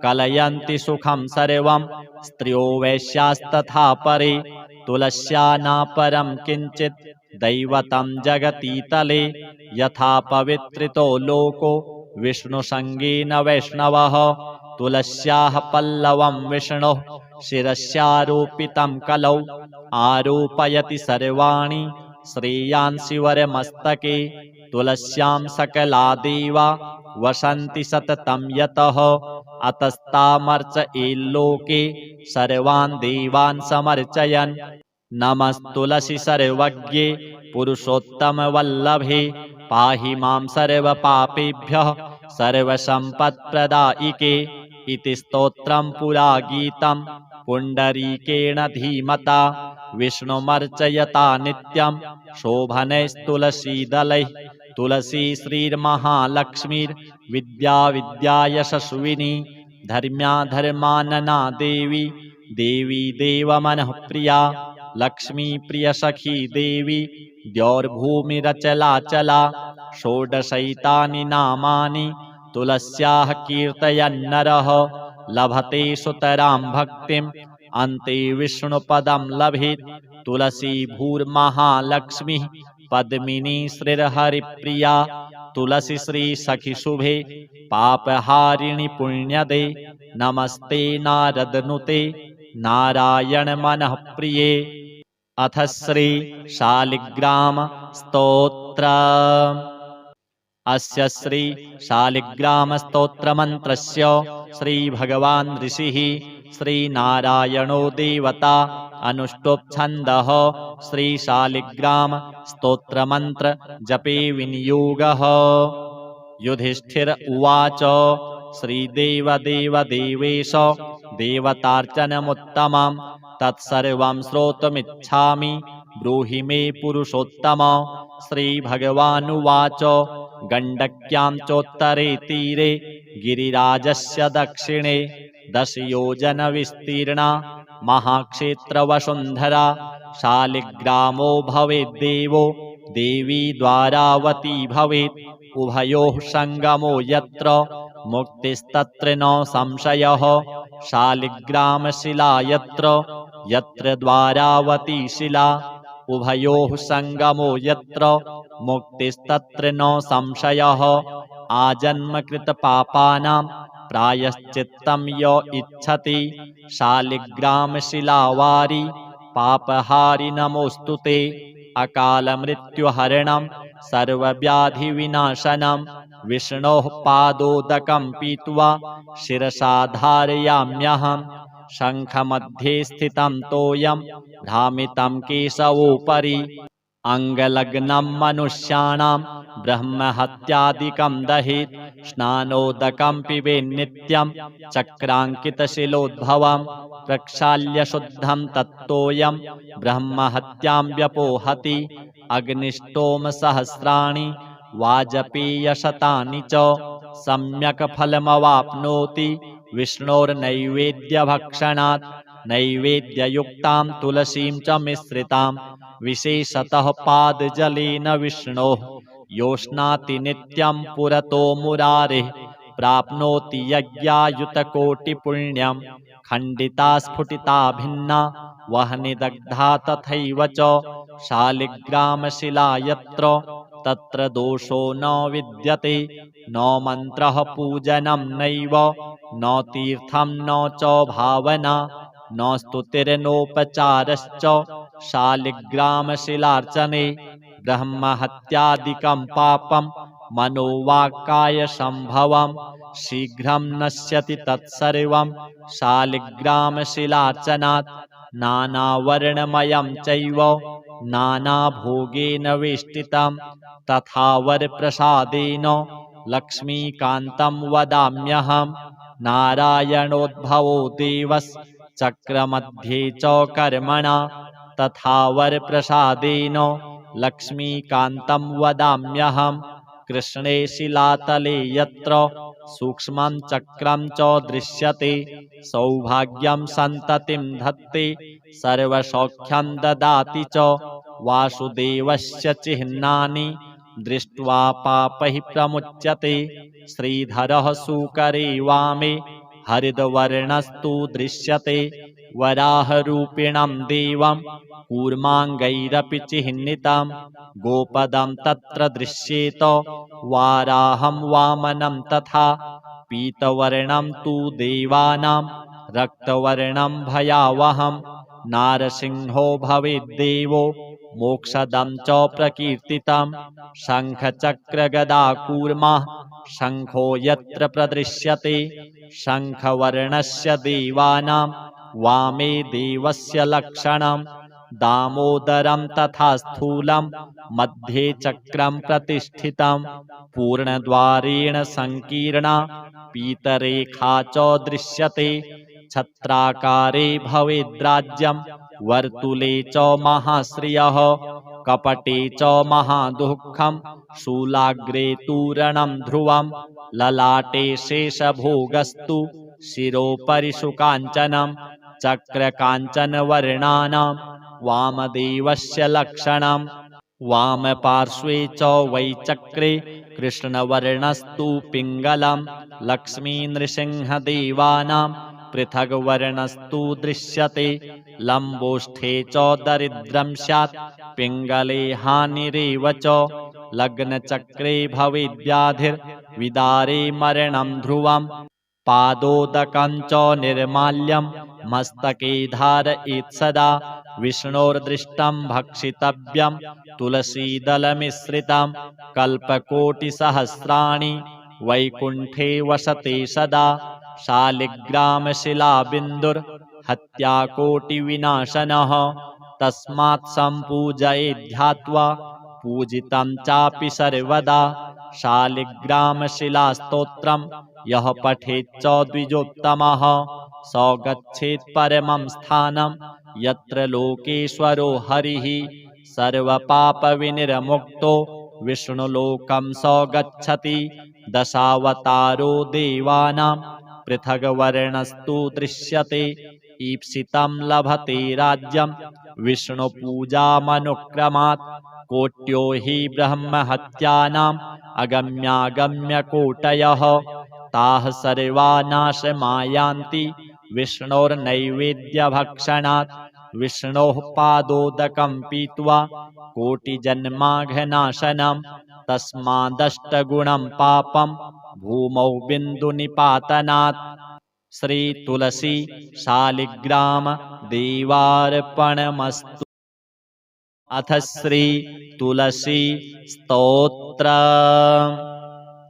कलयन्ति सुखं सर्वं स्त्रियो वैश्यास्तथा परे तुलस्या नापरं किञ्चित् दैवतं जगतीतले यथा पवित्रितो लोको विष्णुसङ्गेन वैष्णवः तुलस्याः पल्लवं विष्णोः शिरस्यारोपितं कलौ आरोपयति सर्वाणि श्रेयांसि वरमस्तके तुलस्यां सकला देवा वसन्ति सततं यतः अतस्तामर्चयेल्लोके सर्वान् देवान् समर्चयन् नमस्तुलसी सर्वज्ञे पुरुषोत्तमवल्लभे पाहि मां सर्वपापेभ्यः सर्वसम्पत्प्रदायिके इति स्तोत्रं पुरा गीतं पुण्डरीकेण धीमता विष्णुमर्चयता नित्यं शोभनैस्तुलसीदलैः तुलसी श्रीर्महालक्ष्मीर्विद्या विद्यायशस्विनी धर्म्या धर्मानना देवी देवी देवमनःप्रिया लक्ष्मी प्रियसखी देवी द्यौर्भूमिरचलाचला षोडशैतानि नामानि तुलस्याः कीर्तयन्नरः लभते सुतरां भक्तिम् अन्ते विष्णुपदं लभेत् तुलसी भूर्महालक्ष्मीः पद्मिनी श्रीर्हरिप्रिया तुलसी श्रीसखिशुभे पापहारिणि पुण्यदे नमस्ते नारदनुते नारायण मनःप्रिये। अथ श्री शालिग्राम स्तोत्र अस्य श्री शालिग्राम स्तोत्रमन्त्रस्य श्री भगवान् ऋषिः श्रीनारायणो देवता अनुष्टुप् छन्दः श्री शालिग्राम स्तोत्रमन्त्र जपे विनियोगः। युधिष्ठिर उवाच श्रीदेवदेवदेवेश देवतार्चनमुत्तमं तत्सर्वं श्रोतुमिच्छामि ब्रूहि मे पुरुषोत्तम। श्रीभगवानुवाच गण्डक्यां चोत्तरे तीरे गिरिराजस्य दक्षिणे 10 योजनविस्तीर्णा महाक्षेत्रवसुन्धरा शालिग्रामो भवेद्देवो देवी द्वारावती भवेत् उभयोः सङ्गमो यत्र मुक्तिस्तत्र न संशयः शालिग्रामशिला यत्र यत्र द्वारावती शिला उभयोः सङ्गमो यत्र मुक्तिस्तत्र न संशयः आजन्मकृतपापानां प्रायश्चित्तं य इच्छति शालिग्रामशिलावारि पापहारि नमोऽस्तु ते अकालमृत्युहरणं सर्वव्याधिविनाशनं विष्णोः पादोदकं पीत्वा शिरसा धारयाम्यहं शङ्खमध्ये स्थितं तोयं भ्रामितं केशवोपरि अङ्गलग्नं मनुष्याणां ब्रह्महत्यादिकं दहेत् स्नानोदकं पिबेन्नित्यं चक्राङ्कितशिलोद्भवं प्रक्षाल्य शुद्धं तत्तोयं ब्रह्महत्यां व्यपोहति अग्निष्टोमसहस्राणि वाजपेयशतानि च सम्यक् फलमवाप्नोति विष्णोर्नैवेद्यभक्षणात् नैवेद्ययुक्तां तुलसीं च मिश्रितां विशेषतः पादजलेन विष्णोः योष्णाति नित्यं पुरतो मुरारेः प्राप्नोति यज्ञायुतकोटिपुण्यं खण्डिता स्फुटिता भिन्ना वह्निदग्धा तथैव च शालिग्रामशिला यत्र तत्र दोषो न विद्यते न मन्त्रः पूजनं नैव न तीर्थं न च भावना न स्तुतिर्नोपचारश्च शालिग्रामशिलार्चने ब्रह्महत्यादिकं पापं मनोवाक्कायसम्भवं शीघ्रं नश्यति तत्सर्वं शालिग्रामशिलार्चनात् नानावर्णमयं चैव नानाभोगेन वेष्टितं तथा वरप्रसादेन लक्ष्मीकान्तं वदाम्यहं नारायणोद्भवो देवश्चक्रमध्ये च कर्मणा तथा वरप्रसादेन लक्ष्मीकान्तं वदाम्यहं कृष्णे शिलातले यत्र सूक्ष्मं चक्रं च दृश्यते सौभाग्यं सन्ततिं धत्ते सर्वसौख्यं ददाति च वासुदेवस्य चिह्नानि दृष्ट्वा पापैः प्रमुच्यते श्रीधरः सूकरे वामे हरिद्वर्णस्तु दृश्यते वराहरूपिणं देवं कूर्माङ्गैरपि चिह्नितं गोपदं तत्र दृश्येत वाराहं वामनं तथा पीतवर्णं तु देवानां रक्तवर्णं भयावहं नारसिंहो भवेद्देवो मोक्षदं च प्रकीर्तितं शङ्खचक्रगदाकूर्मः शङ्खो यत्र प्रदृश्यते शङ्खवर्णस्य देवानां वामे देवस्य लक्षणं दामोदरं तथा स्थूलं मध्ये चक्रं प्रतिष्ठितं पूर्णद्वारेण संकीर्णा पीतरेखा च दृश्यते छत्राकारे भवेद्राज्यं वर्तुले च महाश्रियः कपटे च महादुःखं शूलाग्रे तूरणं ध्रुवं ललाटे शेषभोगस्तु शिरोपरि सुकाञ्चनं चक्रकाञ्चनवर्णानां वामदेवस्य लक्षणं वामपार्श्वे च वै चक्रे कृष्णवर्णस्तु पिङ्गलं लक्ष्मीनृसिंहदेवानां पृथग्वर्णस्तु दृश्यते लम्बोष्ठे च दरिद्रं स्यात् पिङ्गले हानिरेव च लग्नचक्रे भवेद्व्याधिर्विदारे मरणं ध्रुवं पादोदकं च निर्माल्यं मस्तके धारयेत् सदा विष्णोर्दृष्टं भक्षितव्यं तुलसीदलमिश्रितं कल्पकोटिसहस्राणि वैकुण्ठे वसते सदा शालिग्रामशिलाबिन्दुर्हत्याकोटिविनाशनः तस्मात् सम्पूजयेत् ध्यात्वा पूजितं चापि सर्वदा शालिग्रामशिलास्तोत्रं यः पठेच्च द्विजोत्तमः स गच्छेत् परमं स्थानं यत्र लोकेश्वरो हरिः सर्वपापविनिर्मुक्तो विष्णुलोकं स गच्छति। दशावतारो देवानां पृथग्वर्णस्तु दृश्यते। ईप्सितं लभते राज्यं विष्णुपूजामनुक्रमात्। कोट्यो हि ब्रह्महत्यानाम् अगम्यागम्यकोटयः। ताः सर्वा नाशमायान्ति विष्णोर्नैवेद्यभक्षणात्। विष्णोः पादोदकं पीत्वा कोटिजन्माघनाशनं। तस्मादष्टगुणं पापं भूमौ बिन्दुनिपातनात्। श्री तुलसी शालिग्राम देवार्पणमस्तु। अथ श्री तुलसी स्तोत्र।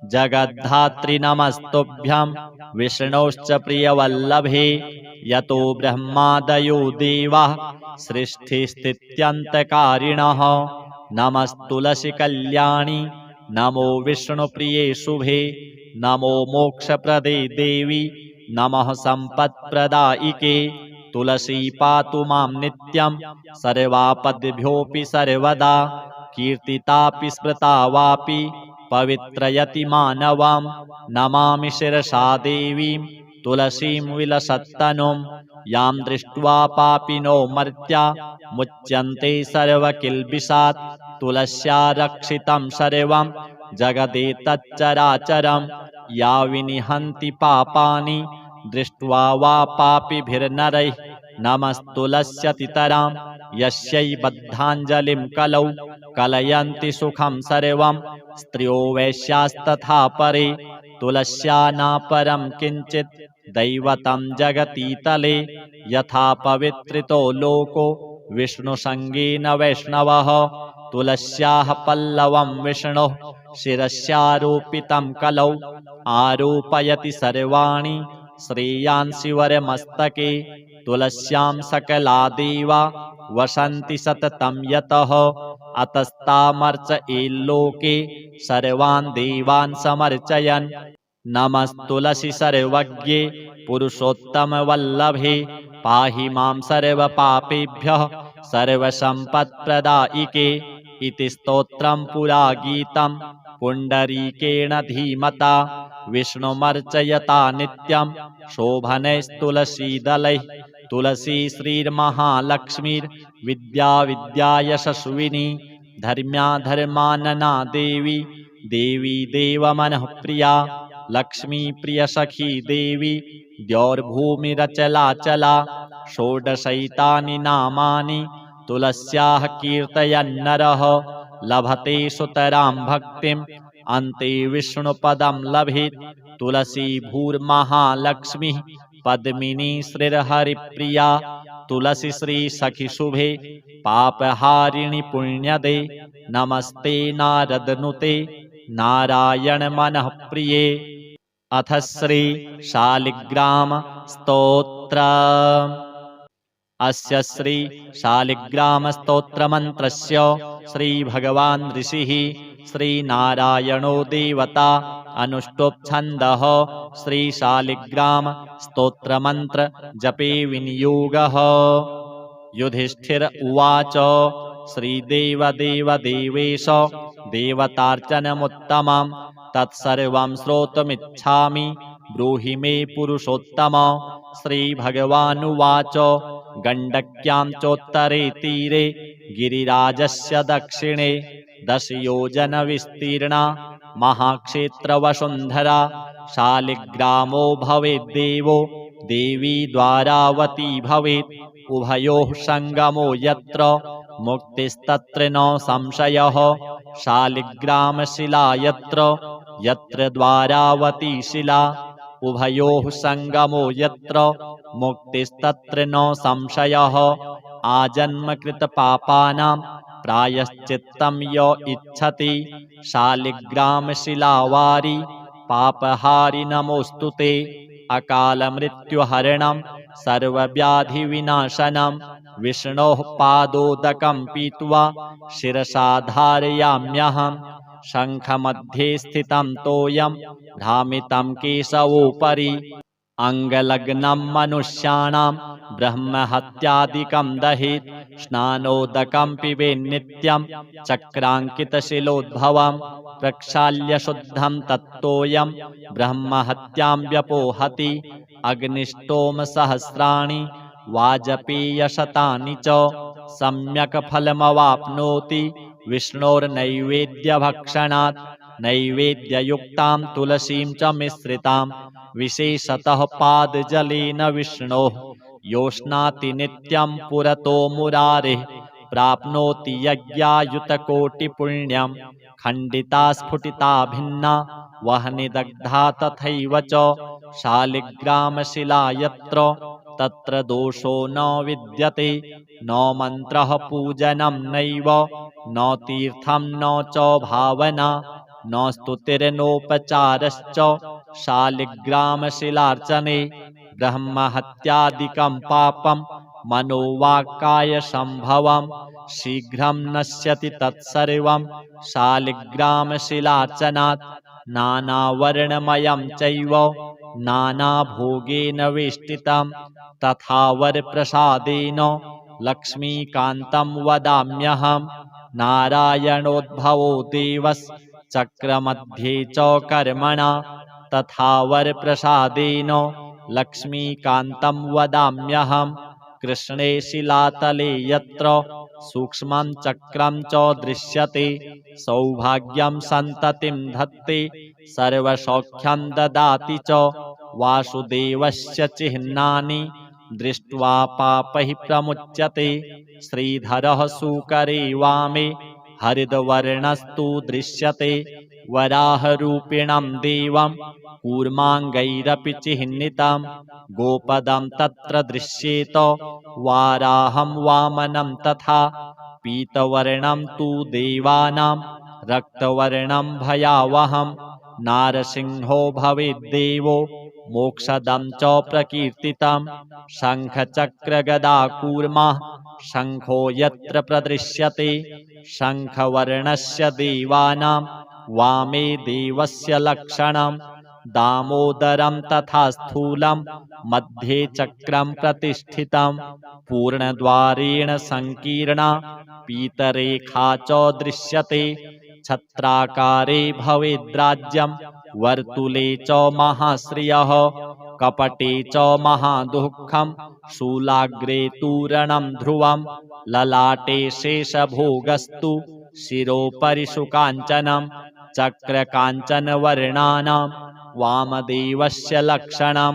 जगद्धात्री नमस्तुभ्यं विष्णोश्च प्रियवल्लभे। यतो ब्रह्मादयो देवाः सृष्टिस्थित्यन्तकारिणः। नमस्तुलसी कल्याणी नमो विष्णुप्रिये शुभे। नमो मोक्षप्रदे देवी नमः सम्पत्प्रदायिके। तुलसी पातु मां नित्यं सर्वापद्भ्योऽपि सर्वदा। कीर्तितापि स्मृता वापि पवित्रयति मानवां। नमामि शिरसा देवीं तुलसीं विलसत्तनुं। यां दृष्ट्वा पापिनो मर्त्या मुच्यन्ते सर्वकिल्बिषात्। तुलस्या रक्षितं सर्वं जगदेतच्चराचरं। या विनिहन्ति पापानि दृष्ट्वा वा पापिभिर्नरैः। नमस्तुलस्यतितरां यस्यै बद्धाञ्जलिं कलौ। कलयन्ति सुखं सर्वं स्त्रियो वैश्यास्तथा परे। तुलस्या नापरं किञ्चित् दैवतं जगतीतले। यथा पवित्रितो लोको विष्णुसङ्गेन वैष्णवः। तुलस्याः पल्लवं विष्णोः शिरस्यारोपितं कलौ। आरोपयति सर्वाणि श्रेयांसि वरमस्तके। तुलस्यां सकला देवा वसन्ति सततं यतः। अतस्तामर्चयेल्लोके सर्वान् देवान् समर्चयन्। नमस्तुलसी सर्वज्ञे पुरुषोत्तमवल्लभे। पाहि मां सर्वपापेभ्यः सर्वसम्पत्प्रदायिके। इति स्तोत्रं पुरा गीतं पुण्डरीकेण धीमता। विष्णुमर्चयता नित्यं शोभनैस्तुलसीदलैः। तुलसी श्रीर्महालक्ष्मीर्विद्या विद्यायशस्विनी। धर्म्या धर्मानना देवी देवी देवमनःप्रिया। लक्ष्मी प्रियसखी देवी द्यौर्भूमिरचलाचला। षोडशैतानि नामानि तुलस्याः कीर्तयन्नरः। लभते सुतरां भक्तिम् अन्ते विष्णुपदं लभेत्। तुलसी भूर्महालक्ष्मीः पद्मिनी श्रीर्हरिप्रिया। तुलसी श्री सखी शुभे पापहारिणि पुण्यदे। नमस्ते नारदनुते नारायण मनः प्रिये। अथ श्री शालिग्राम स्तोत्र। अस्य श्री शालिग्राम स्तोत्रमन्त्रस्य श्री भगवान् ऋषिः श्रीनारायणो देवता अनुष्टुप् छन्दः। श्री शालिग्राम स्तोत्रमन्त्र जपे विनियोगः। युधिष्ठिर उवाच श्रीदेवदेवदेवेश देवतार्चनमुत्तमं तत्सर्वं श्रोतुमिच्छामि ब्रूहि मे पुरुषोत्तम। श्रीभगवानुवाच गण्डक्यां चोत्तरे तीरे गिरिराजस्य दक्षिणे 10 योजनविस्तीर्णा महाक्षेत्रवसुन्धरा। शालिग्रामो भवेद्देवो देवी द्वारावती भवेत्। उभयोः सङ्गमो यत्र मुक्तिस्तत्र न संशयः। शालिग्रामशिला यत्र यत्र द्वारावती शिला। उभयोः सङ्गमो यत्र मुक्तिस्तत्र न संशयः। आजन्मकृतपापानां प्रायश्चित्तं य इच्छति शालिग्रामशिलावारि पापहारि नमोऽस्तु ते। अकालमृत्युहरणं सर्वव्याधिविनाशनं विष्णोः पादोदकं पीत्वा शिरसा धारयाम्यहम्। शङ्खमध्ये स्थितं तोयं भ्रामितं केशवोपरि अङ्गलग्नं मनुष्याणां ब्रह्महत्यादिकं दहेत् स्नानोदकं पिबेन्नित्यं चक्राङ्कितशिलोद्भवं प्रक्षाल्य शुद्धं तत्तोऽयं ब्रह्महत्यां व्यपोहति अग्निष्टोमसहस्राणि वाजपेयशतानि च सम्यक् फलमवाप्नोति विष्णोर्नैवेद्यभक्षणात् नैवेद्ययुक्तां तुलसीं च मिश्रितां विशेषतः पादजलेन विष्णोः योष्णाति नित्यं पुरतो मुरारेः प्राप्नोति यज्ञायुतकोटिपुण्यं खण्डिता स्फुटिता भिन्ना वह्निदग्धा तथैव च शालिग्रामशिला यत्र तत्र दोषो न विद्यते न मन्त्रः पूजनं नैव न तीर्थं न च भावना न स्तुतिर्नोपचारश्च शालिग्रामशिलार्चने ब्रह्महत्यादिकं पापं मनोवाक्कायसम्भवं शीघ्रं नश्यति तत्सर्वं शालिग्रामशिलार्चनात् नानावर्णमयं चैव नानाभोगेन वेष्टितं तथा वरप्रसादेन लक्ष्मीकान्तं वदाम्यहम् नारायणोद्भवो देवश्चक्रमध्ये च कर्मणा तथा वरप्रसादेन लक्ष्मीकान्तं वदाम्यहम् कृष्णे शिलातले यत्र सूक्ष्मं चक्रं च दृश्यते सौभाग्यं सन्ततिं धत्ते सर्वसौख्यं ददाति च वासुदेवस्य चिह्नानि दृष्ट्वा पापैः प्रमुच्यते श्रीधरः सुकरे वामे हरिद्वर्णस्तु दृश्यते वराहरूपिणं देवं कूर्माङ्गैरपि चिह्नितं गोपदं तत्र दृश्येत वाराहं वामनं तथा पीतवर्णं तु देवानां रक्तवर्णं भयावहं नारसिंहो भवेद्देवो मोक्षदं च प्रकीर्तितं शङ्खचक्रगदाकूर्मः शङ्खो यत्र प्रदृश्यते शङ्खवर्णस्य देवानां वामे देवस्य लक्षणं दामोदरं तथा स्थूलं मध्ये चक्रं प्रतिष्ठितं पूर्णद्वारेण संकीर्णा पीतरेखा च दृश्यते छत्राकारे भवेद्राज्यं वर्तुले च महाश्रियः कपटे च महादुःखं शूलाग्रे तूरणं ध्रुवं ललाटे शेषभोगस्तु शिरोपरि सुकाञ्चनं चक्रकाञ्चनवर्णानां वामदेवस्य लक्षणं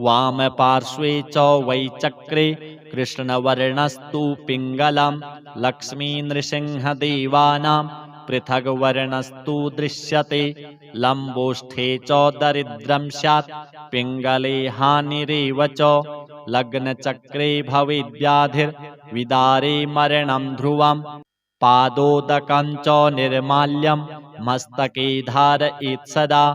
वामपार्श्वे च वै चक्रे कृष्णवर्णस्तु पिङ्गलं लक्ष्मीनृसिंहदेवानां पृथग्वर्णस्तु दृश्यते लम्बोष्ठे च दरिद्रं स्यात् पिङ्गले हानिरेव च लग्नचक्रे भवेद्व्याधिर्विदारे मरणं ध्रुवं पादोदकं च निर्माल्यं मस्तके धारयेत् सदा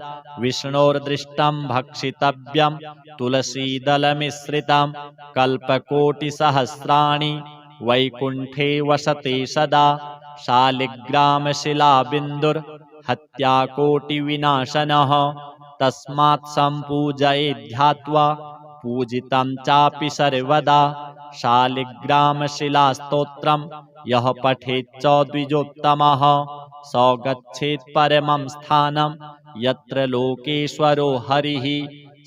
विष्णोर्दृष्टं भक्षितव्यं तुलसीदलमिश्रितं कल्पकोटिसहस्राणि वैकुण्ठे वसते सदा शालिग्रामशिलाबिन्दुर्हत्याकोटिविनाशनः तस्मात् सम्पूजयेत् ध्यात्वा पूजितं चापि सर्वदा शालिग्रामशिलास्तोत्रं यः पठेच्च द्विजोत्तमः स गच्छेत् परमं स्थानं यत्र लोकेश्वरो हरिः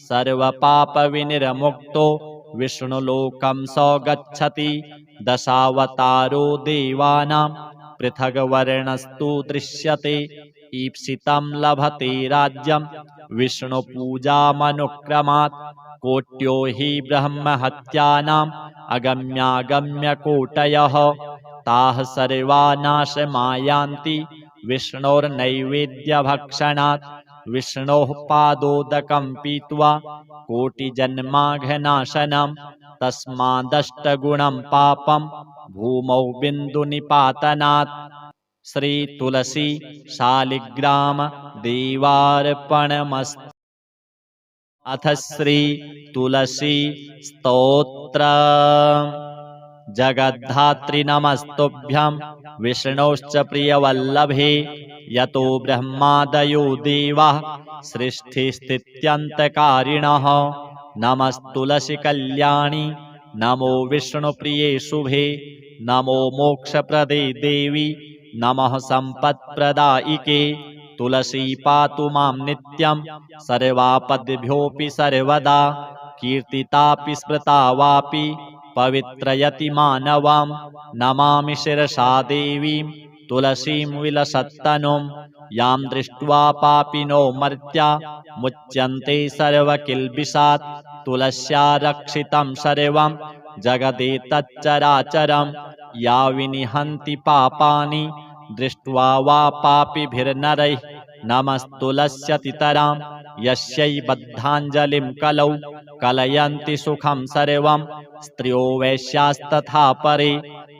सर्वपापविनिर्मुक्तो विष्णुलोकं स गच्छति दशावतारो देवानां पृथग्वर्णस्तु दृश्यते ईप्सितं लभते राज्यं विष्णुपूजामनुक्रमात् कोट्यो हि ब्रह्महत्यानाम् अगम्यागम्यकोटयः ताः सर्वा नाशमायान्ति विष्णोर्नैवेद्यभक्षणात् विष्णोः पादोदकं पीत्वा कोटिजन्माघनाशनं तस्मादष्टगुणं पापं भूमौ बिन्दुनिपातनात् श्रीतुलसी शालिग्राम देवार्पणमस्तु। अथ श्री तुलसी स्तोत्र। जगद्धात्री नमस्तुभ्यं विष्णोश्च प्रियवल्लभे यतो ब्रह्मादयो देवाः सृष्टिस्थित्यन्तकारिणः नमस्तुलसी कल्याणी नमो विष्णुप्रिये शुभे नमो मोक्षप्रदे देवी नमः सम्पत्प्रदायिके तुलसी पातु मां नित्यं सर्वापद्भ्योऽपि सर्वदा कीर्तितापि स्मृता वापि पवित्रयति मानवां नमामि शिरसा देवीं तुलसीं विलसत्तनुं यां दृष्ट्वा पापिनो मर्त्या मुच्यन्ते सर्वकिल्बिषात् तुलस्या रक्षितं सर्वं जगदेतच्चराचरं या विनिहन्ति पापानि दृष्ट्वा वा पापिभिर्नरैः नमस्तुलस्यतितरां यस्यै बद्धाञ्जलिं कलौ कलयन्ति सुखं सर्वं स्त्रियो वैश्यास्तथा परे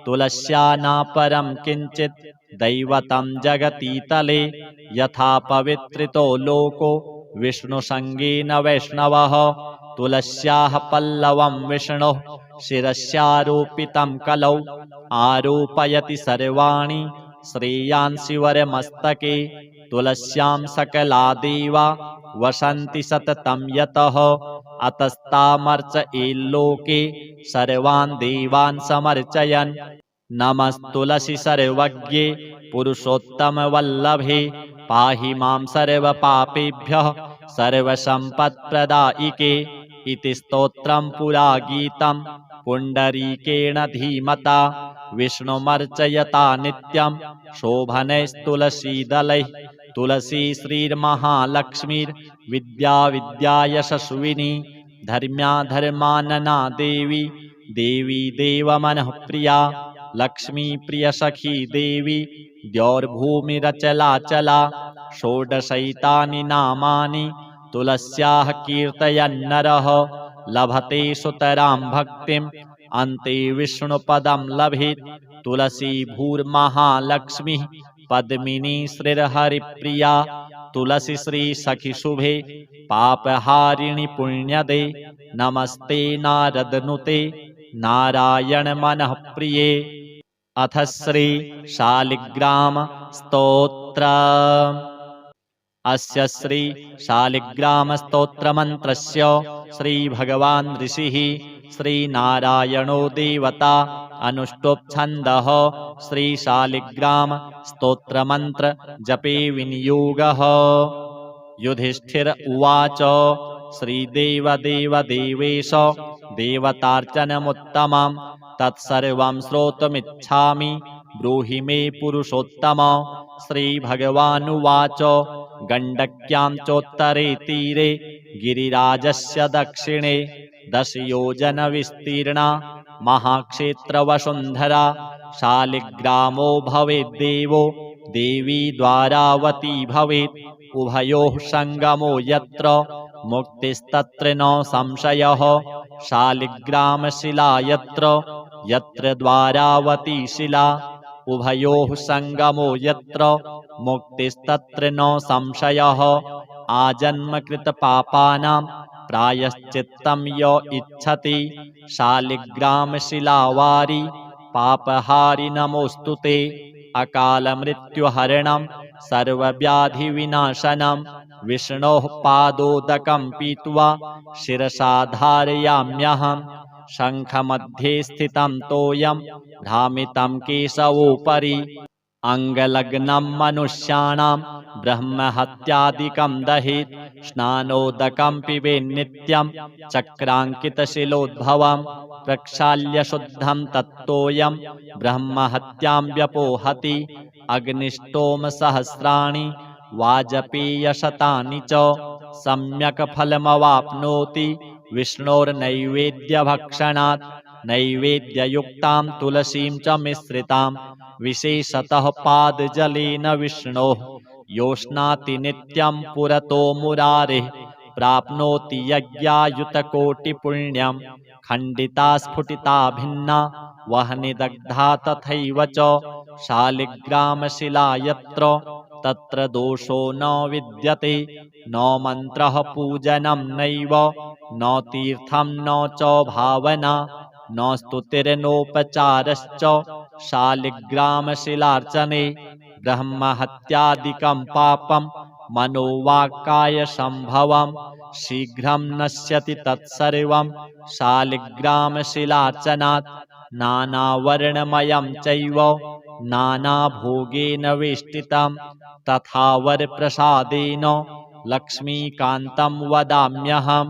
तुलस्या नापरं किञ्चित् दैवतं जगतीतले यथा पवित्रितो लोको विष्णुसङ्गेन वैष्णवः तुलस्याः पल्लवं विष्णोः शिरस्यारोपितं कलौ आरोपयति सर्वाणि श्रेयांसि वरमस्तके तुलस्यां सकला देवा वसन्ति सततं यतः अतस्तामर्चयेल्लोके सर्वान् देवान् समर्चयन् नमस्तुलसी सर्वज्ञे पुरुषोत्तमवल्लभे पाहि मां सर्वपापेभ्यः सर्वसम्पत्प्रदायिके इति स्तोत्रं पुरा गीतं पुण्डरीकेण धीमता विष्णुमर्चयता नित्यं शोभनैस्तुलसीदलैः तुलसी श्रीर्महालक्ष्मीर्विद्या विद्यायशस्विनी धर्म्या धर्मानना देवी देवी देवमनःप्रिया लक्ष्मी प्रियसखी देवी द्यौर्भूमिरचलाचला षोडशैतानि नामानि तुलस्याः कीर्तयन्नरः लभते सुतरां भक्तिम् अन्ते विष्णुपदं लभेत् तुलसी भूर्महालक्ष्मीः पद्मिनी श्रीर्हरिप्रिया तुलसी श्रीसखिशुभे पापहारिणि पुण्यदे नमस्ते नारदनुते नारायण मनःप्रिये अथ श्री शालिग्राम स्तोत्र अस्य श्री शालिग्राम स्तोत्र मंत्रस्य श्री भगवान् ऋषिः श्री नारायणो देवता अनुष्टुप् छन्दः श्री शालिग्राम स्तोत्र मंत्र जपे विनियोगः युधिष्ठिर उवाच श्रीदेवदेवदेवेश देवतार्चनमुत्तमं तत्सर्वं श्रोतुमिच्छामि ब्रूहि मे पुरुषोत्तम श्रीभगवानुवाच गण्डक्यां चोत्तरे तीरे गिरिराजस्य दक्षिणे 10 योजनविस्तीर्णा महाक्षेत्रवसुन्धरा शालिग्रामो भवेद्देवो देवी द्वारावती भवेत् उभयोः सङ्गमो यत्र मुक्तिस्तत्र न संशयः शालिग्रामशिला यत्र यत्र द्वारावती शिला उभयोः सङ्गमो यत्र मुक्तिस्तत्र न संशयः आजन्मकृतपापानां प्रायश्चित्तं य इच्छति शालिग्रामशिलावारि पापहारि नमोऽस्तु ते अकालमृत्युहरणं सर्वव्याधिविनाशनं विष्णोः पादोदकं पीत्वा शिरसा धारयाम्यहं शङ्खमध्ये स्थितं तोयं भ्रामितं केशवोपरि अङ्गलग्नं मनुष्याणां ब्रह्महत्यादिकं दहेत् स्नानोदकं पिबेन्नित्यं चक्राङ्कितशिलोद्भवं प्रक्षाल्य शुद्धं तत्तोयं ब्रह्महत्यां व्यपोहति अग्निष्टोमसहस्राणि वाजपेयशतानि च सम्यक् फलमवाप्नोति विष्णोर्नैवेद्यभक्षणात् नैवेद्ययुक्तां तुलसीं च मिश्रितां विशेषतः पादजलेन विष्णोः योष्णाति नित्यं पुरतो मुरारेः प्राप्नोति यज्ञायुतकोटिपुण्यं खण्डिता स्फुटिता भिन्ना वह्निदग्धा तथैव च शालिग्रामशिला यत्र तत्र दोषो न विद्यते न मन्त्रः पूजनं नैव न तीर्थं न च भावना न स्तुतिर्नोपचारश्च शालिग्रामशिलार्चने ब्रह्महत्यादिकं पापं मनोवाक्काय संभवं शीघ्रं नश्यति तत्सर्वं शालिग्रामशिलार्चनात् नानावर्णमयं चैव नानाभोगेन वेष्टितं तथा वरप्रसादेन लक्ष्मीकान्तं वदाम्यहं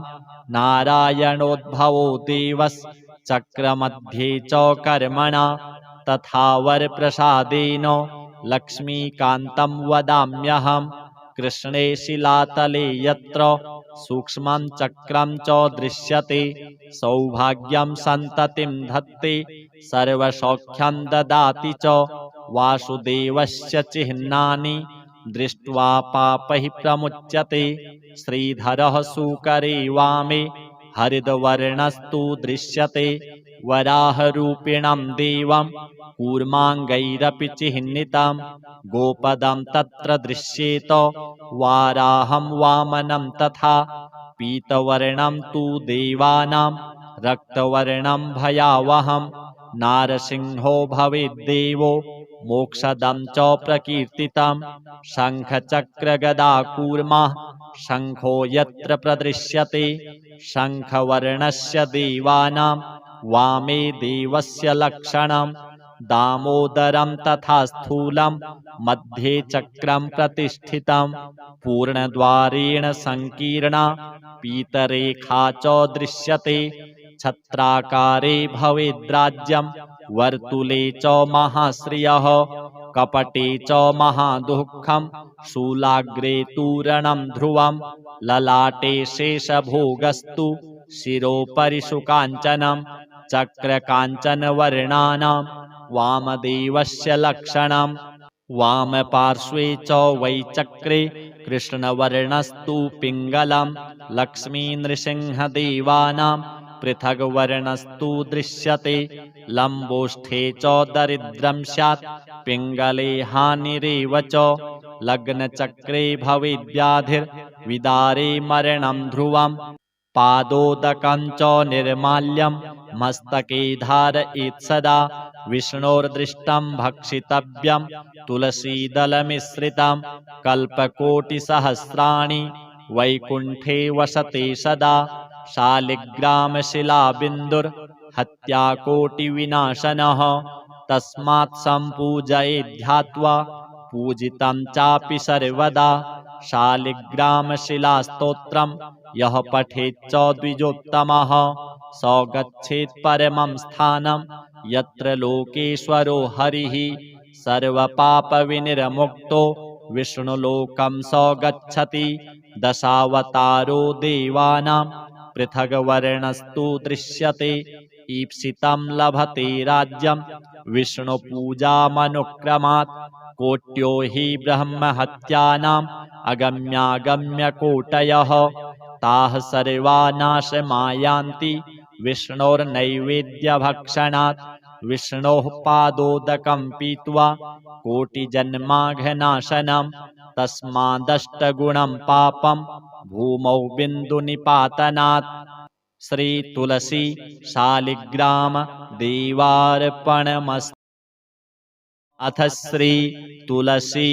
नारायणोद्भवो देवश्चक्रमध्ये च कर्मणा तथा वरप्रसादेन लक्ष्मीकान्तं वदाम्यहं कृष्णे शिलातले यत्र सूक्ष्मं चक्रं च दृश्यते सौभाग्यं सन्ततिं धत्ते सर्वसौख्यं ददाति च वासुदेवस्य चिह्नानि दृष्ट्वा पापैः प्रमुच्यते श्रीधरः सूकरे वामे हरिद्वर्णस्तु दृश्यते वराहरूपिणं देवं कूर्माङ्गैरपि चिह्नितं गोपदं तत्र दृश्येत वाराहं वामनं तथा पीतवर्णं तु देवानां रक्तवर्णं भयावहं नारसिंहो भवेद्देवो मोक्षदं च प्रकीर्तितं शङ्खचक्रगदाकूर्मा शङ्खो यत्र प्रदृश्यते शङ्खवर्णस्य देवानां वामे देवस्य लक्षणं दामोदरं तथा स्थूलं मध्ये चक्रं प्रतिष्ठितं पूर्णद्वारेण संकीर्णा पीतरेखा च दृश्यते छत्राकारे भवेद्राज्यं वर्तुले च महाश्रियः कपटे च महादुःखं शूलाग्रे तूरणं ध्रुवं ललाटे शेषभोगस्तु शिरोपरि सुकाञ्चनं चक्रकाञ्चनवर्णानां वामदेवस्य लक्षणं वामपार्श्वे च वै चक्रे कृष्णवर्णस्तु पिङ्गलं लक्ष्मीनृसिंहदेवानां पृथग्वर्णस्तु दृश्यते लम्बोष्ठे च दरिद्रं स्यात् पिङ्गले हानिरेव च लग्नचक्रे भवेद्व्याधिर्विदारे मरणं ध्रुवं पादोदकं च निर्माल्यं मस्तके धारयेत् सदा विष्णोर्दृष्टं भक्षितव्यं तुलसीदलमिश्रितं कल्पकोटिसहस्राणि वैकुण्ठे वसते सदा शालिग्रामशिलाबिन्दुर्हत्याकोटिविनाशनः तस्मात् सम्पूजयेत् ध्यात्वा पूजितं चापि सर्वदा शालिग्रामशिलास्तोत्रं यः पठेच्च द्विजोत्तमः स गच्छेत् परमं स्थानं यत्र लोकेश्वरो हरिः सर्वपापविनिर्मुक्तो विष्णुलोकं स गच्छति दशावतारो देवानां पृथग्वर्णस्तु दृश्यते ईप्सितं लभते राज्यं विष्णुपूजामनुक्रमात् कोट्यो हि ब्रह्महत्यानाम् अगम्यागम्यकोटयः ताः सर्वा नाशमायान्ति विष्णोर्नैवेद्यभक्षणात् विष्णोः पादोदकं पीत्वा कोटिजन्माघनाशनं तस्मादष्टगुणं पापं भूमौ बिन्दुनिपातनात् श्री तुलसी शालिग्राम देवार्पणमस्तु। अथ श्री तुलसी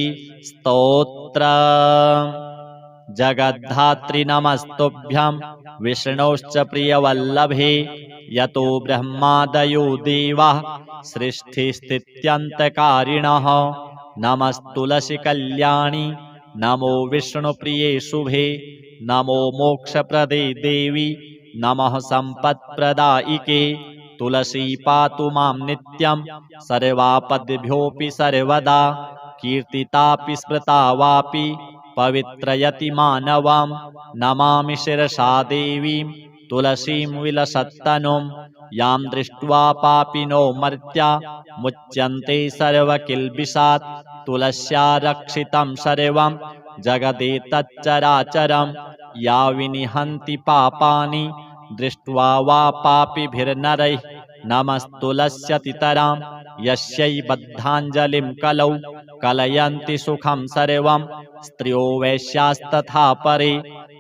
स्तोत्र। जगद्धात्री नमस्तुभ्यं विष्णोश्च प्रियवल्लभे यतो ब्रह्मादयो देवाः सृष्टिस्थित्यन्तकारिणः नमस्तुलसी कल्याणी नमो विष्णुप्रिये शुभे नमो मोक्षप्रदे देवी नमः सम्पत्प्रदायिके तुलसी पातु मां नित्यं सर्वापद्भ्योऽपि सर्वदा कीर्तितापि स्मृता वापि पवित्रयति मानवां नमामि शिरसा देवीं तुलसीं विलसत्तनुं यां दृष्ट्वा पापिनो मर्त्या मुच्यन्ते सर्वकिल्बिषात् तुलस्या रक्षितं सर्वं जगदेतच्चराचरं या विनिहन्ति पापानि दृष्ट्वा वा पापिभिर्नरैः नमस्तुलस्यतितरां यस्यै बद्धाञ्जलिं कलौ कलयन्ति सुखं सर्वं स्त्रियो वैश्यास्तथा परे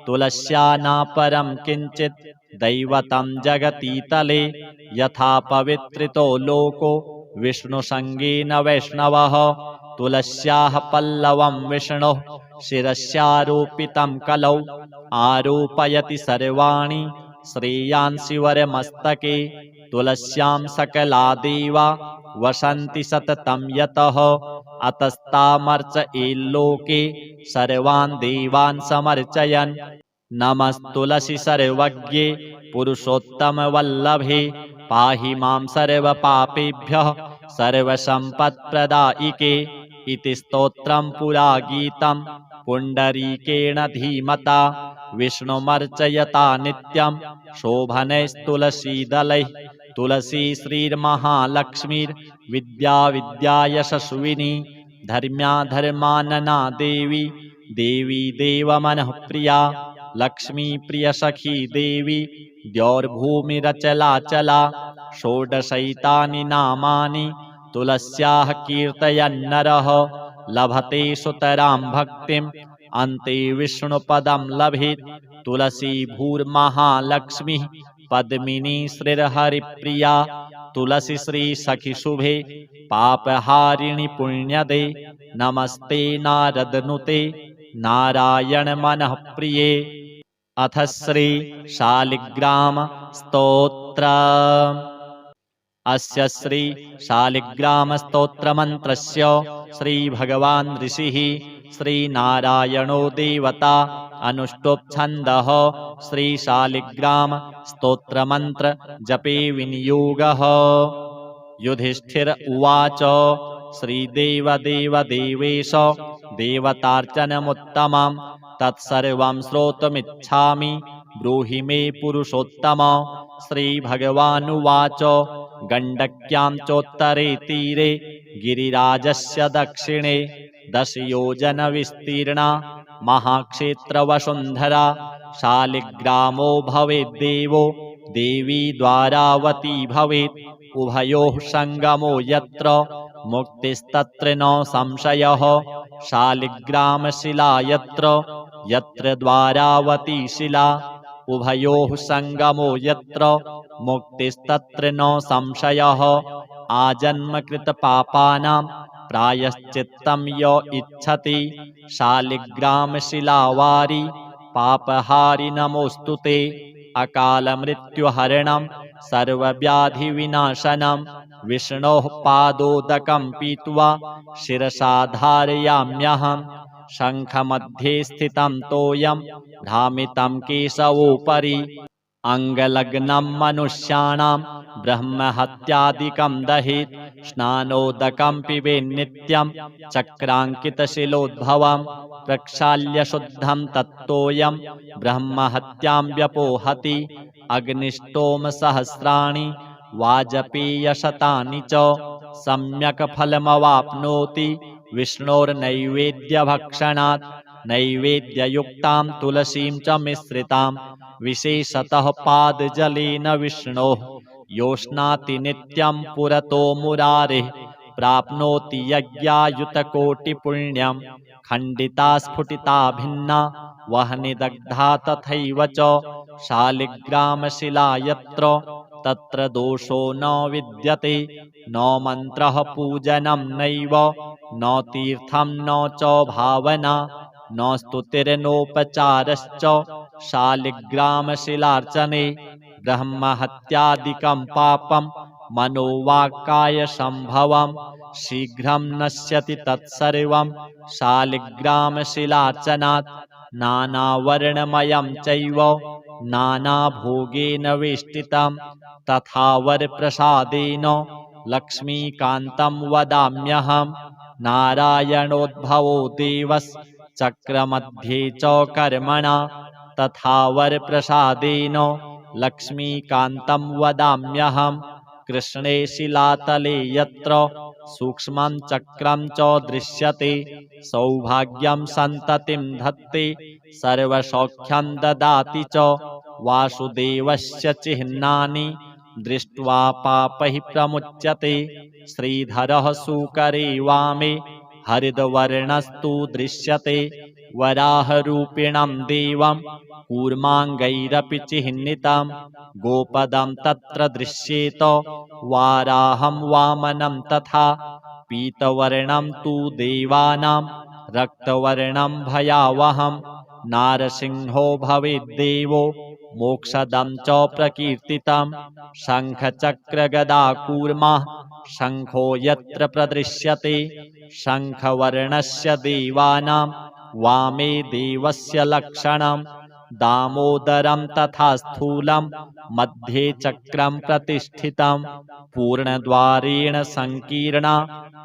तुलस्या नापरं किञ्चित् दैवतं जगतीतले यथा पवित्रितो लोको विष्णुसङ्गेन वैष्णवः तुलस्याः पल्लवं विष्णोः शिरस्यारोपितं कलौ आरोपयति सर्वाणि श्रेयांसि वरमस्तके तुलस्यां सकला देवा वसन्ति सततं यतः अतस्तामर्चयेल्लोके सर्वान् देवान् समर्चयन् नमस्तुलसी सर्वज्ञे पुरुषोत्तमवल्लभे पाहि मां सर्वपापेभ्यः सर्वसम्पत्प्रदायिके इति स्तोत्रं पुरा गीतं पुण्डरीकेण धीमता विष्णुमर्चयता नित्यं शोभनैस्तुलसीदलैः तुलसी श्रीर्महालक्ष्मीर्विद्या विद्यायशस्विनी धर्म्या धर्मानना देवी देवी देवमनःप्रिया लक्ष्मी प्रिय सखी देवी द्यौर्भूमिरचलाचला षोडशैतानि नामानि तुलस्याः कीर्तयन्नरः लभते सुतरां भक्तिम् अन्ते विष्णुपदं लभेत् तुलसी भूर्महालक्ष्मीः पद्मिनी श्रीर्हरिप्रिया तुलसी श्री सखी शुभे पापहारिणि पुण्यदे नमस्ते नारदनुते नारायण मनः प्रिये। अथ श्री शालिग्राम स्तोत्र। अस्य श्री शालिग्राम स्तोत्र मंत्रस्य श्री भगवान् ऋषिः श्री नारायणो देवता अनुष्टुप् छन्दः श्री शालिग्राम स्तोत्र मंत्र जपे विनियोगः। युधिष्ठिर उवाच श्रीदेवदेवदेवेश देवतार्चनमुत्तमं तत्सर्वं श्रोतुमिच्छामि ब्रूहि मे पुरुषोत्तम। श्रीभगवानुवाच गण्डक्यां चोत्तरे तीरे गिरिराजस्य दक्षिणे 10 योजन विस्तीर्णा महाक्षेत्रवसुन्धरा शालिग्रामो भवेद्देवो देवी द्वारावती भवेत् उभयोः संगमो यत्र मुक्तिस्तत्र न संशयः शालिग्रामशिला यत्र यत्र द्वारावती शिला उभयोः संगमो यत्र मुक्तिस्तत्र न संशयः आजन्मकृतपापानां प्रायश्चित्तं य इच्छति शालिग्रामशिलावारि पापहारि नमोऽस्तुते अकालमृत्युहरणं सर्वव्याधिविनाशनं विष्णोः पादोदकं पीत्वा शिरसा धारयाम्यहम् शङ्खमध्ये स्थितं तोयं भ्रामितं केशवोपरि अङ्गलग्नं मनुष्याणां ब्रह्महत्यादिकं दहेत् स्नानोदकं पिबेन्नित्यं चक्राङ्कितशिलोद्भवं प्रक्षाल्य शुद्धं तत्तोयं ब्रह्महत्यां व्यपोहति अग्निष्टोमसहस्राणि वाजपेयशतानि च सम्यक् फलमवाप्नोति विष्णोर्नैवेद्यभक्षणात् नैवेद्ययुक्तां तुलसीं च मिश्रितां विशेषतः पादजलेन विष्णोः योष्णाति नित्यं पुरतो मुरारेः प्राप्नोति यज्ञायुतकोटिपुण्यं खण्डिता स्फुटिता भिन्ना वह्निदग्धा तथैव च शालिग्रामशिला यत्र तत्र दोषो न विद्यते न मन्त्रः पूजनं नैव न तीर्थं न च भावना न स्तुतिर्नोपचारश्च शालिग्रामशिलार्चने ब्रह्महत्यादिकं पापं मनोवाक्कायसम्भवं शीघ्रं नश्यति तत्सर्वं शालिग्रामशिलार्चनात् नानावर्णमयं चैव नानाभोगेन वेष्टितं तथा वरप्रसादेन लक्ष्मीकान्तं वदाम्यहम् नारायणोद्भवो देवश्चक्रमध्ये च कर्मणा तथा वरप्रसादेन लक्ष्मीकान्तं वदाम्यहम् कृष्णे शिलातले यत्र सूक्ष्मं चक्रं च दृश्यते सौभाग्यं सन्ततिं धत्ते सर्वसौख्यं ददाति च वासुदेवस्य चिह्नानि दृष्ट्वा पापैः प्रमुच्यते श्रीधरः सुकरे वामे हरिद्वर्णस्तु दृश्यते वराहरूपिणं देवं कूर्माङ्गैरपि चिह्नितं गोपदं तत्र दृश्येत वाराहं वामनं तथा पीतवर्णं तु देवानां रक्तवर्णं भयावहं नारसिंहो भवेद्देवो मोक्षदं च प्रकीर्तितं शङ्खचक्रगदाकूर्मः शङ्खो यत्र प्रदृश्यते शङ्खवर्णस्य देवानां वामे देवस्य लक्षणं दामोदरं तथा स्थूलं मध्ये चक्रं प्रतिष्ठितं पूर्णद्वारेण संकीर्णा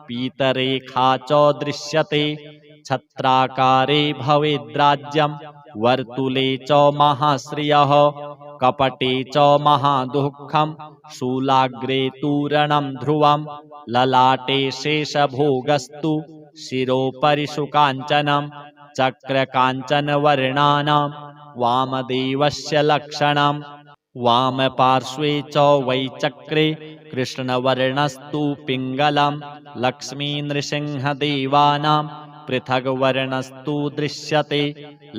पीतरेखा च दृश्यते छत्राकारे भवेद्राज्यं वर्तुले च महाश्रियः कपटे च महादुःखं शूलाग्रे तूरणं ध्रुवं ललाटे शेषभोगस्तु शिरोपरि सुकाञ्चनं चक्रकाञ्चनवर्णानां वामदेवस्य लक्षणं वामपार्श्वे च वै चक्रे कृष्णवर्णस्तु पिङ्गलं लक्ष्मीनृसिंहदेवानां पृथग्वर्णस्तु दृश्यते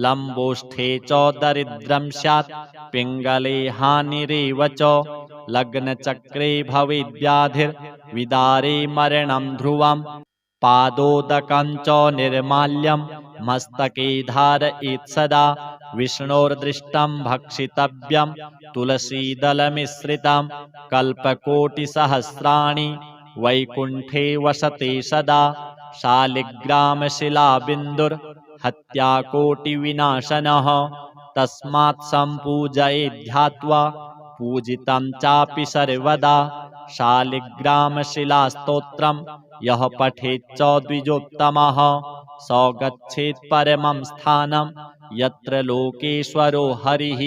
लम्बोष्ठे च दरिद्रं स्यात् पिङ्गले हानिरेव च लग्नचक्रे भवेद्व्याधिर्विदारे मरणं ध्रुवं पादोदकं च निर्माल्यं मस्तके धारयेत् सदा विष्णोर्दृष्टं भक्षितव्यं तुलसीदलमिश्रितं कल्पकोटिसहस्राणि वैकुण्ठे वसते सदा शालिग्रामशिलाबिन्दुर्हत्याकोटिविनाशनः तस्मात् सम्पूजयेत् ध्यात्वा पूजितं चापि सर्वदा शालिग्रामशिलास्तोत्रं यः पठेत् च द्विजोत्तमः स गच्छेत् परमं स्थानं यत्र लोकेश्वरो हरिः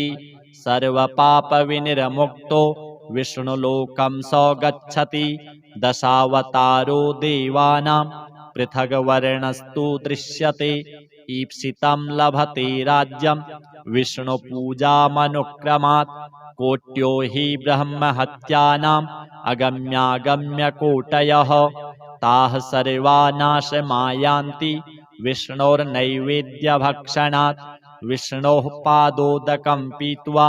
सर्वपापविनिर्मुक्तो विष्णुलोकं स गच्छति दशावतारो देवानां पृथग्वर्णस्तु दृश्यते ईप्सितं लभते राज्यं विष्णुपूजामनुक्रमात् कोट्यो हि ब्रह्महत्यानाम् अगम्यागम्यकोटयः ताः सर्वा नाशमायान्ति विष्णोर्नैवेद्यभक्षणात् विष्णोः पादोदकं पीत्वा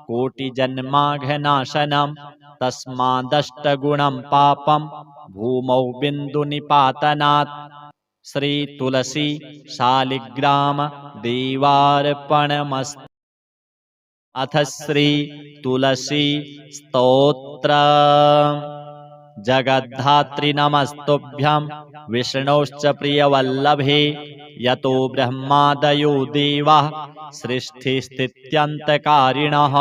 कोटिजन्माघनाशनं तस्मादष्टगुणं पापं भूमौ बिन्दुनिपातनात् श्री तुलसी शालिग्राम देवार्पणमस्तु। अथ श्री तुलसी स्तोत्र। जगद्धात्री नमस्तुभ्यं विष्णोश्च प्रियवल्लभे यतो ब्रह्मादयो देवाः सृष्टिस्थित्यन्तकारिणः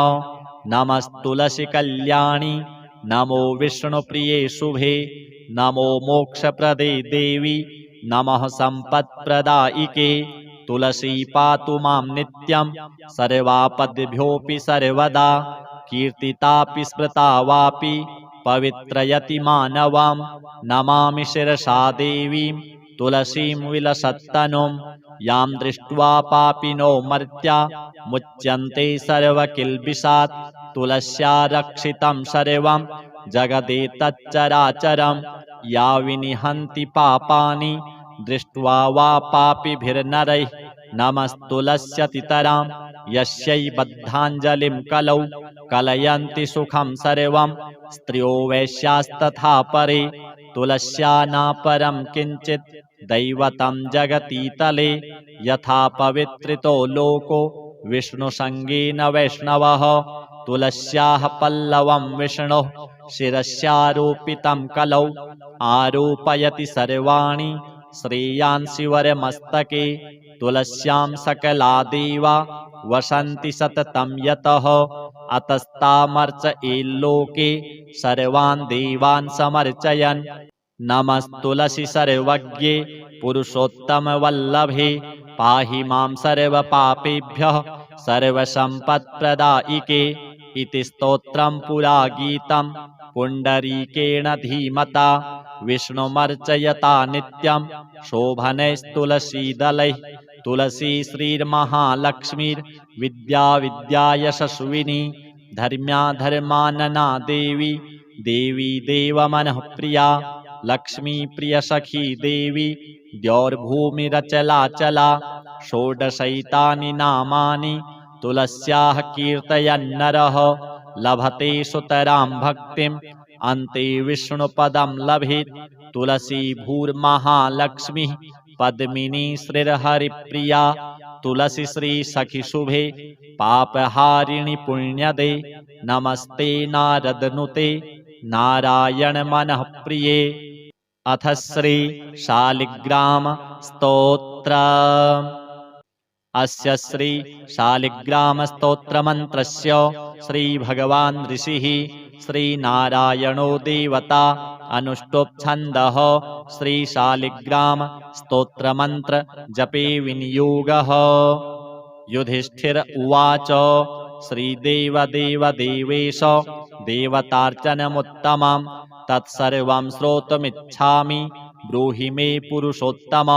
नमस्तुलसी कल्याणी नमो विष्णुप्रिये शुभे नमो मोक्षप्रदे देवी नमः सम्पत्प्रदायिके तुलसी पातु मां नित्यं सर्वापद्भ्योऽपि सर्वदा कीर्तितापि स्मृता वापि पवित्रयति मानवं नमामि शिरसा देवीं तुलसीं विलसत्तनुं यां दृष्ट्वा पापिनो मर्त्या मुच्यन्ते सर्वकिल्बिषात् तुलस्या रक्षितं सर्वं जगदेतच्चराचरं या विनिहन्ति पापानि दृष्ट्वा वा पापिभिर्नरैः नमस्तुलस्यतितरां यस्यै बद्धाञ्जलिं कलौ कलयन्ति सुखं सर्वं स्त्रियो वैश्यास्तथा परे तुलस्या नापरं किञ्चित् दैवतं जगतीतले यथा पवित्रितो लोको विष्णुसङ्गेन वैष्णवः तुलस्याः पल्लवं विष्णोः शिरस्यारोपितं कलौ आरोपयति सर्वाणि श्रेयांसि वरमस्तके तुलस्यां सकला देवा वसन्ति सततं यतः अतस्तामर्चयेल्लोके सर्वान् देवान् समर्चयन् नमस्तुलसी सर्वज्ञे पुरुषोत्तमवल्लभे पाहि मां सर्वपापेभ्यः सर्वसम्पत्प्रदायिके इति स्तोत्रं पुरा गीतं पुण्डरीकेण धीमता विष्णुमर्चयता नित्यं शोभनैस्तुलसीदलैः तुलसी श्रीर्महालक्ष्मीर्विद्या विद्यायशस्विनी धर्म्या धर्मानना देवी देवी देवमनःप्रिया लक्ष्मी प्रियसखी देवी द्यौर्भूमिरचलाचला षोडशैतानि नामानि तुलस्याः कीर्तयन्नरः लभते सुतरां भक्तिम् अन्ते विष्णुपदं लभेत् तुलसी भूर्महालक्ष्मीः पद्मिनी श्रीहरिप्रिया तुलसी श्री सखी शुभे पापहारिणि पुण्यदे नमस्ते नारदनुते नारायण मनः प्रिये। अथ श्री शालिग्राम स्तोत्र। अस्य श्री शालिग्राम स्तोत्र मंत्रस्य श्री भगवान ऋषिः श्री नारायणो देवता अनुष्टुप् छन्दः श्री शालिग्राम स्तोत्र मंत्र जपे विनियोगः। युधिष्ठिर उवाच श्रीदेवदेव देवेश देवतार्चनमुत्तमं तत्सर्वं श्रोतुमिच्छामि ब्रूहि मे पुरुषोत्तम।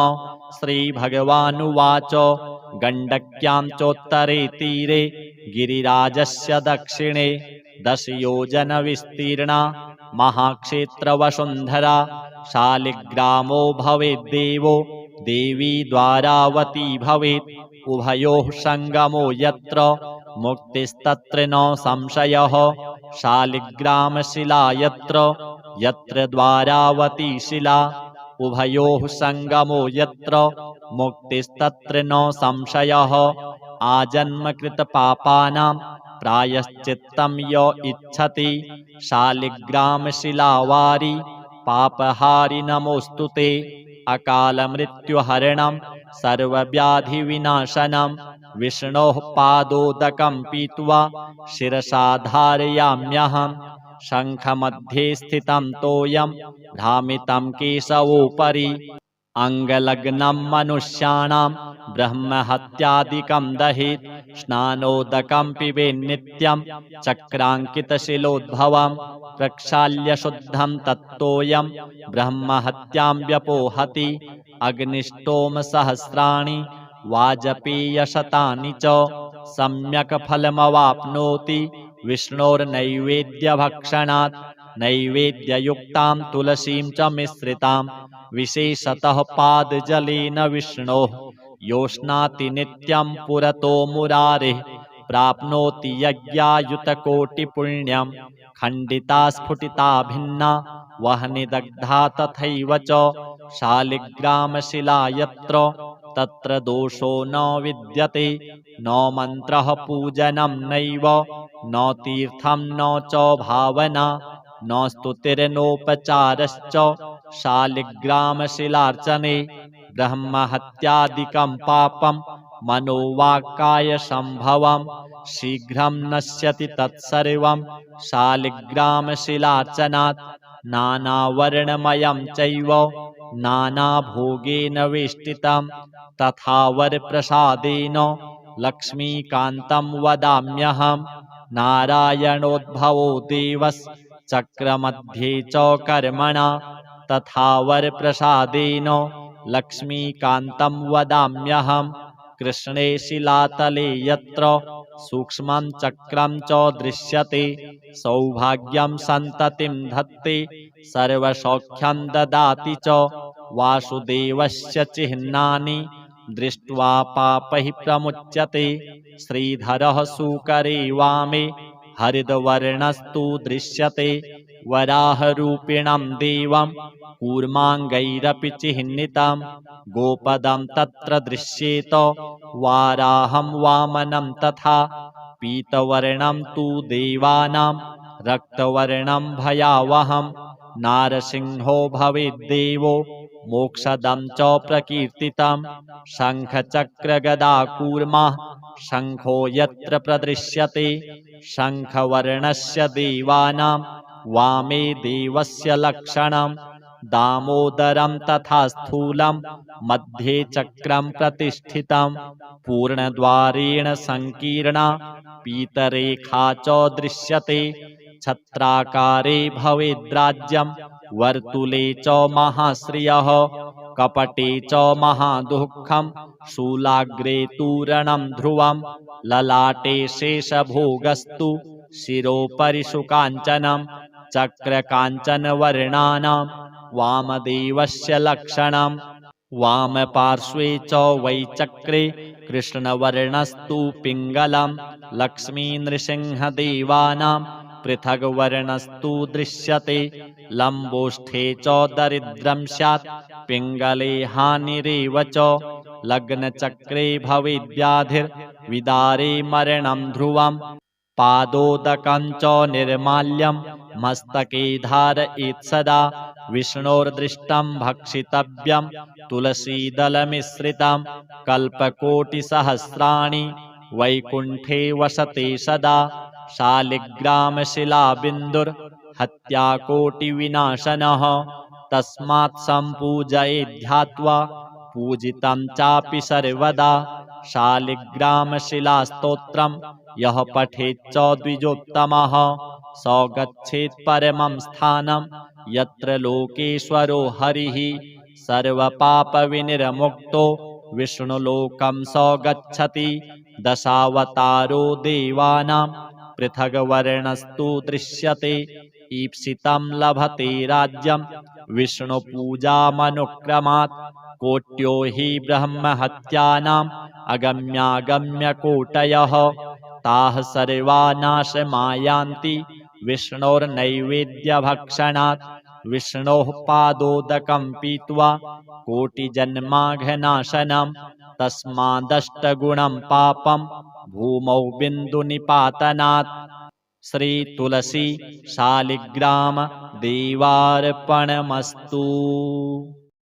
श्रीभगवानुवाच गण्डक्यां चोत्तरे तीरे गिरिराजस्य दक्षिणे 10 योजन विस्तीर्णा महाक्षेत्रवसुन्धरा शालिग्रामो भवेद्देवो देवी द्वारावती भवेत्। उभयोः संगमो यत्र मुक्तिस्तत्र न संशयः। शालिग्रामशिला यत्र यत्र द्वारावती शिला उभयोः संगमो यत्र मुक्तिस्तत्र न संशयः। आजन्मकृत पापानां प्रायश्चित्तं य इच्छति शालिग्रामशिलावारि पापहारि नमोस्तुते। अकालमृत्युहरणं सर्वव्याधिविनाशनं विष्णोः पादोदकं पीत्वा शिरसा धारयाम्यहम्। शङ्खमध्ये स्थितं तोयं भ्रामितं केशवोपरि अङ्गलग्नं मनुष्याणां ब्रह्महत्यादिकं दहेत्। स्नानोदकं पिबेन्नित्यं चक्राङ्कितशिलोद्भवं प्रक्षाल्य शुद्धं तत्तोयं ब्रह्महत्यां व्यपोहति। अग्निष्टोम सहस्राणि वाजपेयशतानि च सम्यक् फलमवाप्नोति विष्णोर्नैवेद्यभक्षणात्। नैवेद्ययुक्तां तुलसीं च मिश्रितां विशेषतः पादजलेन विष्णोः योष्णाति नित्यं पुरतो मुरारेः। प्राप्नोति यज्ञायुतकोटिपुण्यं खण्डिता स्फुटिता भिन्ना वह्निदग्धा तथैव च। शालिग्रामशिला यत्र तत्र दोषो न विद्यते न मन्त्रः पूजनं नैव न तीर्थं न च भावना न स्तुतिर्नोपचारश्च। शालिग्रामशिलार्चने ब्रह्महत्यादिकं पापं मनोवाक्काय संभवं शीघ्रं नश्यति तत्सर्वं शालिग्रामशिलार्चनात्। नानावर्णमयं चैव नानाभोगेन वेष्टितं तथा वरप्रसादेन लक्ष्मीकान्तं वदाम्यहम्। नारायणोद्भवो देवश्चक्रमध्ये च कर्मणा तथा वरप्रसादेन लक्ष्मीकान्तं वदाम्यहम्। कृष्णे शिलातले यत्र सूक्ष्मं चक्रं च दृश्यते सौभाग्यं सन्ततिं धत्ते सर्वसौख्यं ददाति च। वासुदेवस्य चिह्नानि दृष्ट्वा पापैः प्रमुच्यते। श्रीधरः सूकरे वामे हरिद्वर्णस्तु दृश्यते वराहरूपिणं देवं कूर्माङ्गैरपि चिह्नितं। गोपदं तत्र दृश्येत वाराहं वामनं तथा पीतवर्णं तु देवानां रक्तवर्णं भयावहं। नारसिंहो भवेद्देवो मोक्षदं च प्रकीर्तितं। शङ्खचक्रगदाकूर्मः शङ्खो यत्र प्रदृश्यते शङ्खवर्णस्य देवानां वामे देवस्य लक्षणं। दामोदरं तथा स्थूलं मध्ये चक्रं प्रतिष्ठितं पूर्णद्वारेण संकीर्णा पीतरेखा च दृश्यते। छत्राकारे भवेद्राज्यं वर्तुले च महाश्रियः कपटे च महादुःखं शूलाग्रे तूरणं ध्रुवं। ललाटे शेषभोगस्तु शिरोपरि शुकाञ्चनं चक्रकाञ्चनवर्णानां वामदेवस्य लक्षणं। वामपार्श्वे च वै चक्रे कृष्णवर्णस्तु पिङ्गलं लक्ष्मीनृसिंहदेवानां पृथग्वर्णस्तु दृश्यते। लम्बोष्ठे च दरिद्रं स्यात् पिङ्गले हानिरेव च लग्नचक्रे भवेद्व्याधिर्विदारे मरणं ध्रुवम् पादोदकं च निर्माल्यं मस्तके धारयेत् सदा विष्णोर्दृष्टं भक्षितव्यं तुलसीदलमिश्रितं कल्पकोटिसहस्राणि वैकुण्ठे वसते सदा शालिग्रामशिलाबिन्दुर्हत्याकोटिविनाशनः तस्मात् सम्पूजयेत् ध्यात्वा पूजितं चापि सर्वदा शालिग्रामशिलास्तोत्रं यः पठेच्च द्विजोत्तमः स गच्छेत् परमं स्थानं यत्र लोकेश्वरो हरिः सर्वपापविनिर्मुक्तो विष्णुलोकं स गच्छति दशावतारो देवानां पृथग्वर्णस्तु दृश्यते ईप्सितं लभते राज्यं विष्णुपूजामनुक्रमात् कोट्यो हि ब्रह्महत्यानाम् अगम्यागम्यकोटयः ताः सर्वा नाशमायान्ति विष्णोर्नैवेद्यभक्षणात् विष्णोः पादोदकं पीत्वा कोटिजन्माघनाशनं तस्मादष्टगुणं पापं भूमौ बिन्दुनिपातनात् श्रीतुलसी शालिग्राम देवार्पणमस्तु।